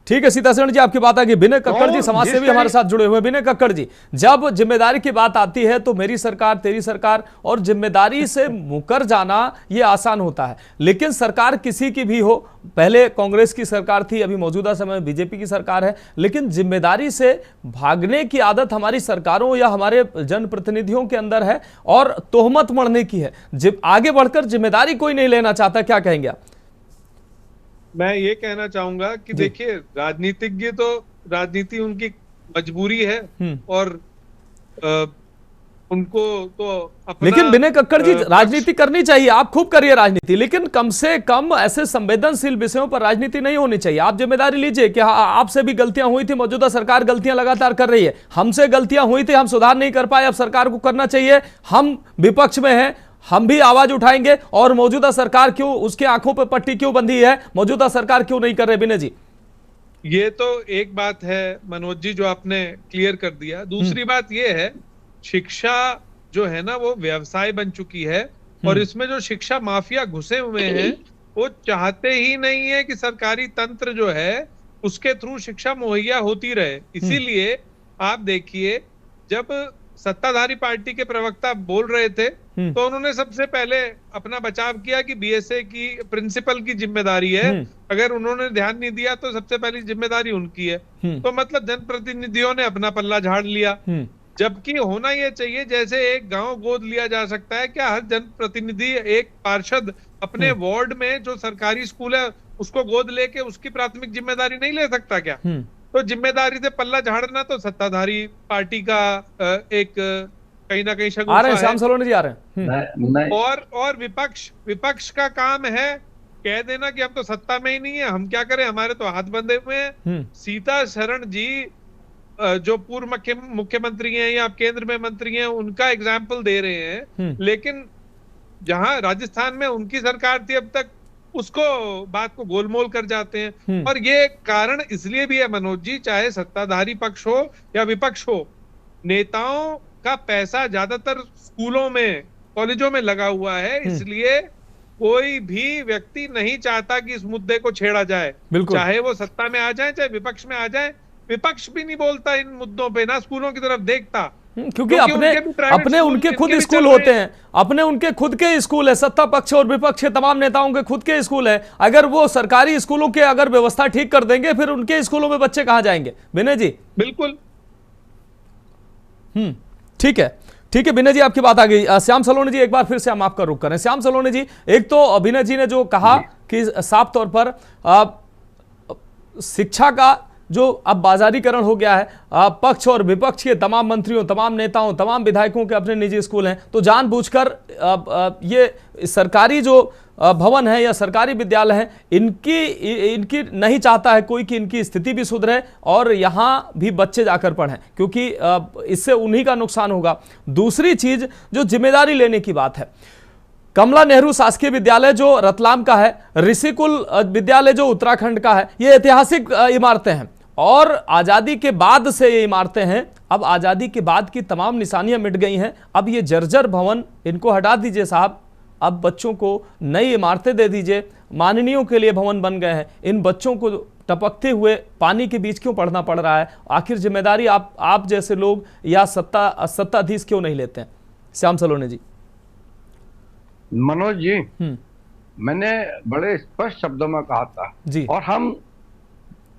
ठीक है सीता शरण जी, आपकी बात आ गई। विनय कक्कड़ जी समाज सेवी हमारे साथ जुड़े हुए। विनय कक्कड़ जी, जब जिम्मेदारी की बात आती है तो मेरी सरकार, तेरी सरकार, और जिम्मेदारी से मुकर जाना ये आसान होता है, लेकिन सरकार किसी की भी हो, पहले कांग्रेस की सरकार थी, अभी मौजूदा समय में बीजेपी की सरकार है, लेकिन जिम्मेदारी से भागने की आदत हमारी सरकारों या हमारे जनप्रतिनिधियों के अंदर है और तोहमत मढ़ने की है। आगे बढ़कर जिम्मेदारी कोई नहीं लेना चाहता, क्या कहेंगे आप? मैं ये कहना चाहूंगा कि देखिए, राजनीतिज्ञ तो राजनीति उनकी मजबूरी है और उनको तो अपना, लेकिन विनय कक्कड़ जी राजनीति करनी चाहिए, आप खूब करिए राजनीति, लेकिन कम से कम ऐसे संवेदनशील विषयों पर राजनीति नहीं होनी चाहिए। आप जिम्मेदारी लीजिए कि आपसे भी गलतियां हुई थी, मौजूदा सरकार गलतियां लगातार कर रही है, हमसे गलतियां हुई थी, हम सुधार नहीं कर पाए, अब सरकार को करना चाहिए। हम विपक्ष में हैं, हम भी आवाज उठाएंगे, और मौजूदा सरकार क्यों, उसके आंखों पर पट्टी क्यों बंधी है, मौजूदा सरकार क्यों नहीं कर रहे? विनय जी, ये तो एक बात है मनोज जी जो आपने क्लियर कर दिया। दूसरी बात ये है, शिक्षा जो है ना वो व्यवसाय बन चुकी है, और इसमें जो शिक्षा माफिया घुसे हुए हैं वो चाहते ही नहीं है कि सरकारी तंत्र जो है उसके थ्रू शिक्षा मुहैया होती रहे। इसीलिए आप देखिए, जब सत्ताधारी पार्टी के प्रवक्ता बोल रहे थे तो उन्होंने सबसे पहले अपना बचाव किया कि बीएसए की प्रिंसिपल की जिम्मेदारी है, अगर उन्होंने ध्यान नहीं दिया तो सबसे पहली जिम्मेदारी उनकी है। तो मतलब जनप्रतिनिधियों ने अपना पल्ला झाड़ लिया, जबकि होना यह चाहिए जैसे एक गांव गोद लिया जा सकता है, क्या हर जनप्रतिनिधि, एक पार्षद अपने वार्ड में जो सरकारी स्कूल है उसको गोद लेके उसकी प्राथमिक जिम्मेदारी नहीं ले सकता क्या? तो जिम्मेदारी से पल्ला झाड़ना तो सत्ताधारी पार्टी का एक कहीं ना कहीं शगुफा है। श्याम सलोनी जी आ रहे हैं। और विपक्ष का काम है कह देना कि हम तो सत्ता में ही नहीं है, हम क्या करें, हमारे तो हाथ बंधे हुए हैं। सीता शरण जी जो पूर्व मुख्यमंत्री हैं या केंद्र में मंत्री हैं उनका एग्जाम्पल दे रहे हैं, लेकिन जहां राजस्थान में उनकी सरकार थी अब तक उसको बात को गोलमोल कर जाते हैं। और ये कारण इसलिए भी है मनोज जी, चाहे सत्ताधारी पक्ष हो या विपक्ष हो, नेताओं का पैसा ज्यादातर स्कूलों में, कॉलेजों में लगा हुआ है, इसलिए कोई भी व्यक्ति नहीं चाहता कि इस मुद्दे को छेड़ा जाए, चाहे वो सत्ता में आ जाए चाहे विपक्ष में आ जाए। विपक्ष भी नहीं बोलता इन मुद्दों पे, ना स्कूलों की तरफ देखता, क्योंकि अपने उनके खुद स्कूल होते हैं, अपने उनके खुद के स्कूल है, सत्ता पक्ष और विपक्ष के तमाम नेताओं के खुद के स्कूल है। अगर वो सरकारी स्कूलों के अगर व्यवस्था ठीक कर देंगे, फिर उनके स्कूलों में बच्चे कहां जाएंगे? विनय जी बिल्कुल ठीक है, ठीक है विनय जी, आपकी बात आ गई। श्याम सलोनी जी, एक बार फिर से हम आपका रुख करें। श्याम सलोनी जी, एक तो विनय जी ने जो कहा कि साफ तौर पर शिक्षा का जो अब बाजारीकरण हो गया है, पक्ष और विपक्ष के तमाम मंत्रियों, तमाम नेताओं, तमाम विधायकों के अपने निजी स्कूल हैं, तो जानबूझकर ये सरकारी जो भवन है या सरकारी विद्यालय हैं, इनकी नहीं चाहता है कोई कि इनकी स्थिति भी सुधरे और यहाँ भी बच्चे जाकर पढ़ें, क्योंकि इससे उन्हीं का नुकसान होगा। दूसरी चीज जो जिम्मेदारी लेने की बात है, कमला नेहरू शासकीय विद्यालय जो रतलाम का है, ऋषिकुल विद्यालय जो उत्तराखंड का है, ये ऐतिहासिक इमारतें हैं और आज़ादी के बाद से ये इमारतें हैं। अब आज़ादी के बाद की तमाम निशानियां मिट गई हैं, अब ये जर्जर भवन इनको हटा दीजिए साहब, अब बच्चों को नई इमारतें दे दीजिए, माननीयों के लिए भवन बन गए हैं। इन बच्चों को टपकते हुए पानी के बीच क्यों पढ़ना पड़ रहा है? आखिर जिम्मेदारी आप जैसे लोग या सत्ताधीश क्यों नहीं लेते हैं? श्याम सलोनी जी। मनोज जी, मैंने बड़े स्पष्ट शब्दों में कहा था जी, और हम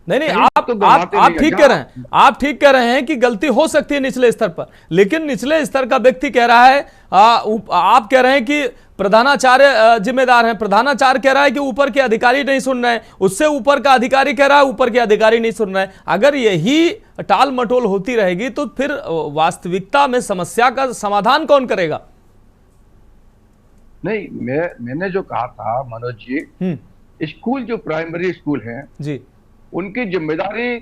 नहीं आप ठीक कह रहे हैं, आप ठीक कह रहे हैं कि गलती हो सकती है निचले स्तर पर, लेकिन निचले स्तर का व्यक्ति कह रहा है, आप कह रहे हैं कि प्रधानाचार्य जिम्मेदार हैं, प्रधानाचार्य कह रहा है कि ऊपर के अधिकारी नहीं सुन रहे हैं, उससे ऊपर का अधिकारी कह रहा है ऊपर के अधिकारी नहीं सुन रहे हैं। अगर यही टाल मटोल होती रहेगी तो फिर वास्तविकता में समस्या का समाधान कौन करेगा? नहीं, मैंने जो कहा था मनोज जी, स्कूल जो प्राइमरी स्कूल हैं जी, उनकी जिम्मेदारी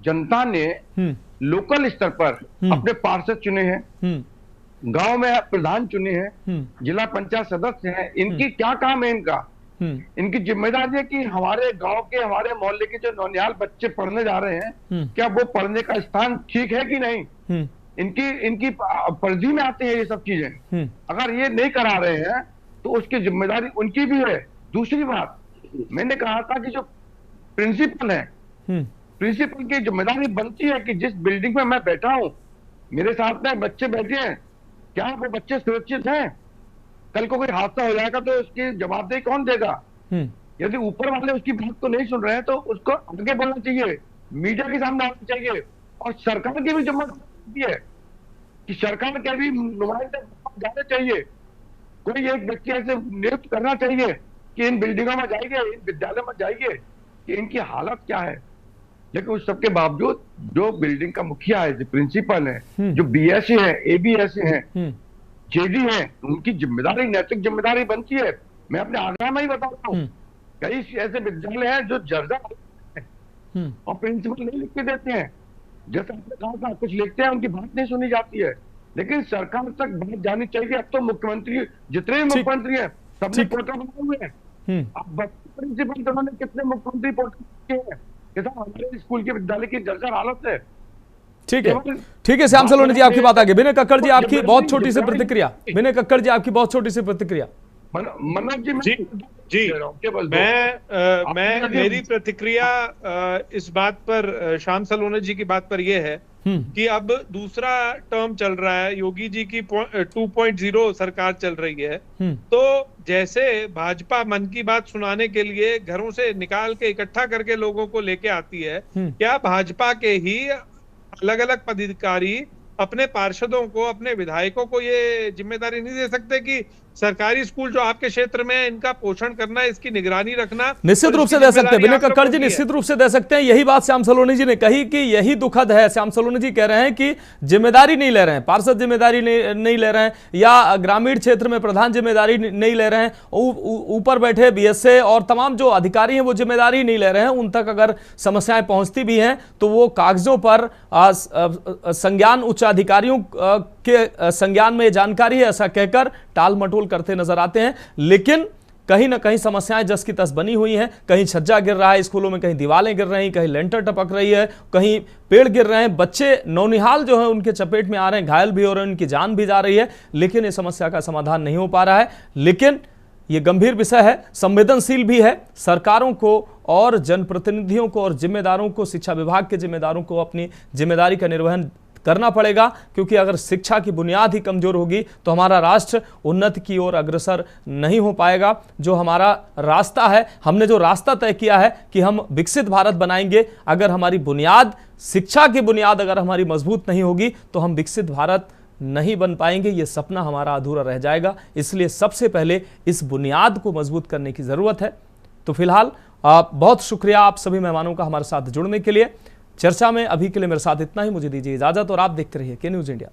जनता ने लोकल स्तर पर अपने पार्षद चुने हैं, गांव में प्रधान चुने हैं, जिला पंचायत सदस्य हैं, इनकी क्या काम है? इनकी जिम्मेदारी है कि हमारे गांव के, हमारे मोहल्ले के जो नौनिहाल बच्चे पढ़ने जा रहे हैं, क्या वो पढ़ने का स्थान ठीक है कि नहीं? इनकी परिधि में आते हैं ये सब चीजें। अगर ये नहीं करा रहे हैं तो उसकी जिम्मेदारी उनकी भी है। दूसरी बात, मैंने कहा था कि जो प्रिंसिपल है, प्रिंसिपल की जिम्मेदारी बनती है कि जिस बिल्डिंग में मैं बैठा हूं, मेरे साथ में बच्चे बैठे हैं, क्या वो बच्चे सुरक्षित हैं? कल को कोई हादसा हो जाएगा तो उसकी जवाबदेही कौन देगा? यदि ऊपर वाले उसकी बात को नहीं सुन रहे हैं तो उसको आगे बढ़ना चाहिए, मीडिया के सामने आना चाहिए, और सरकार की भी जिम्मेदारी है कि सरकार के भी नुमाइंदे जाने चाहिए। कोई एक व्यक्ति ऐसे नियुक्त करना चाहिए कि इन बिल्डिंगों में जाइए, इन विद्यालय में जाइए कि इनकी हालत क्या है। लेकिन उस सबके बावजूद जो बिल्डिंग का मुखिया है, जो प्रिंसिपल है, जो बीएससी है, एबीएससी है, जेडी है, उनकी जिम्मेदारी, नैतिक जिम्मेदारी बनती है। मैं अपने आगरा में ही बताता हूँ, कई ऐसे विद्यालय हैं जो जर्जर है और प्रिंसिपल नहीं लिख के देते हैं। जैसे आपने कहा था, कुछ लिखते हैं, उनकी बात नहीं सुनी जाती है, लेकिन सरकार तक बात जानी चाहिए। अब तो मुख्यमंत्री, जितने भी मुख्यमंत्री हैं, सबने पोर्टल बनाए हुए हैं। अब प्रिंसिपल तो उन्होंने कितने मुख्यमंत्री पोर्टल किए हैं कि साहब हमारे स्कूल के विद्यालय की जर्जर हालत है। ठीक है, ठीक है श्याम सलोनी जी, आपकी बात आ गई। विनय कक्कड़ जी, आपकी बहुत छोटी सी प्रतिक्रिया। विनय कक्कड़ जी, आपकी बहुत छोटी सी प्रतिक्रिया। मनोज जी, मैं मेरी प्रतिक्रिया इस बात पर, श्याम सलोनी जी की बात पर यह है कि अब दूसरा टर्म चल रहा है, योगी जी की 2.0 सरकार चल रही है, तो जैसे भाजपा मन की बात सुनाने के लिए घरों से निकाल के इकट्ठा करके लोगों को लेके आती है, क्या भाजपा के ही अलग अलग पदाधिकारी अपने पार्षदों को, अपने विधायकों को ये जिम्मेदारी नहीं दे सकते कि सरकारी स्कूल जो आपके क्षेत्र में है, इनका पोषण करना, इसकी निगरानी रखना? निश्चित रूप से दे सकते हैं विनय कक्कड़ जी, निश्चित रूप से दे सकते हैं। यही बात श्याम सलोनी जी ने कही कि यही दुखद है। श्याम सलोनी जी कह रहे हैं कि जिम्मेदारी नहीं ले रहे हैं, पार्षद जिम्मेदारी नहीं ले रहे हैं, या ग्रामीण क्षेत्र में प्रधान जिम्मेदारी नहीं ले रहे हैं, ऊपर बैठे बीएसए और तमाम जो अधिकारी हैं वो जिम्मेदारी नहीं ले रहे हैं। उन तक अगर समस्याएं पहुंचती भी हैं तो वो कागजों पर संज्ञान, उच्च अधिकारियों के संज्ञान में जानकारी है ऐसा कहकर टाल मटोल करते नजर आते हैं। लेकिन कहीं ना कहीं समस्याएं जस की तस बनी हुई हैं। कहीं छज्जा गिर रहा है स्कूलों में, कहीं दीवारें गिर रही, कहीं लेंटर टपक रही है, कहीं पेड़ गिर रहे हैं, बच्चे नौनिहाल जो है उनके चपेट में आ रहे हैं, घायल भी हो रहे हैं, उनकी जान भी जा रही है, लेकिन इस समस्या का समाधान नहीं हो पा रहा है। लेकिन ये गंभीर विषय है, संवेदनशील भी है। सरकारों को और जनप्रतिनिधियों को और जिम्मेदारों को, शिक्षा विभाग के जिम्मेदारों को अपनी जिम्मेदारी का निर्वहन करना पड़ेगा, क्योंकि अगर शिक्षा की बुनियाद ही कमजोर होगी तो हमारा राष्ट्र उन्नति की ओर अग्रसर नहीं हो पाएगा। जो हमारा रास्ता है, हमने जो रास्ता तय किया है कि हम विकसित भारत बनाएंगे, अगर हमारी बुनियाद, शिक्षा की बुनियाद अगर हमारी मजबूत नहीं होगी तो हम विकसित भारत नहीं बन पाएंगे। ये सपना हमारा अधूरा रह जाएगा। इसलिए सबसे पहले इस बुनियाद को मजबूत करने की जरूरत है। तो फिलहाल बहुत शुक्रिया आप सभी मेहमानों का हमारे साथ जुड़ने के लिए। चर्चा में अभी के लिए मेरे साथ इतना ही। मुझे दीजिए इजाजत और आप देखते रहिए के न्यूज़ इंडिया।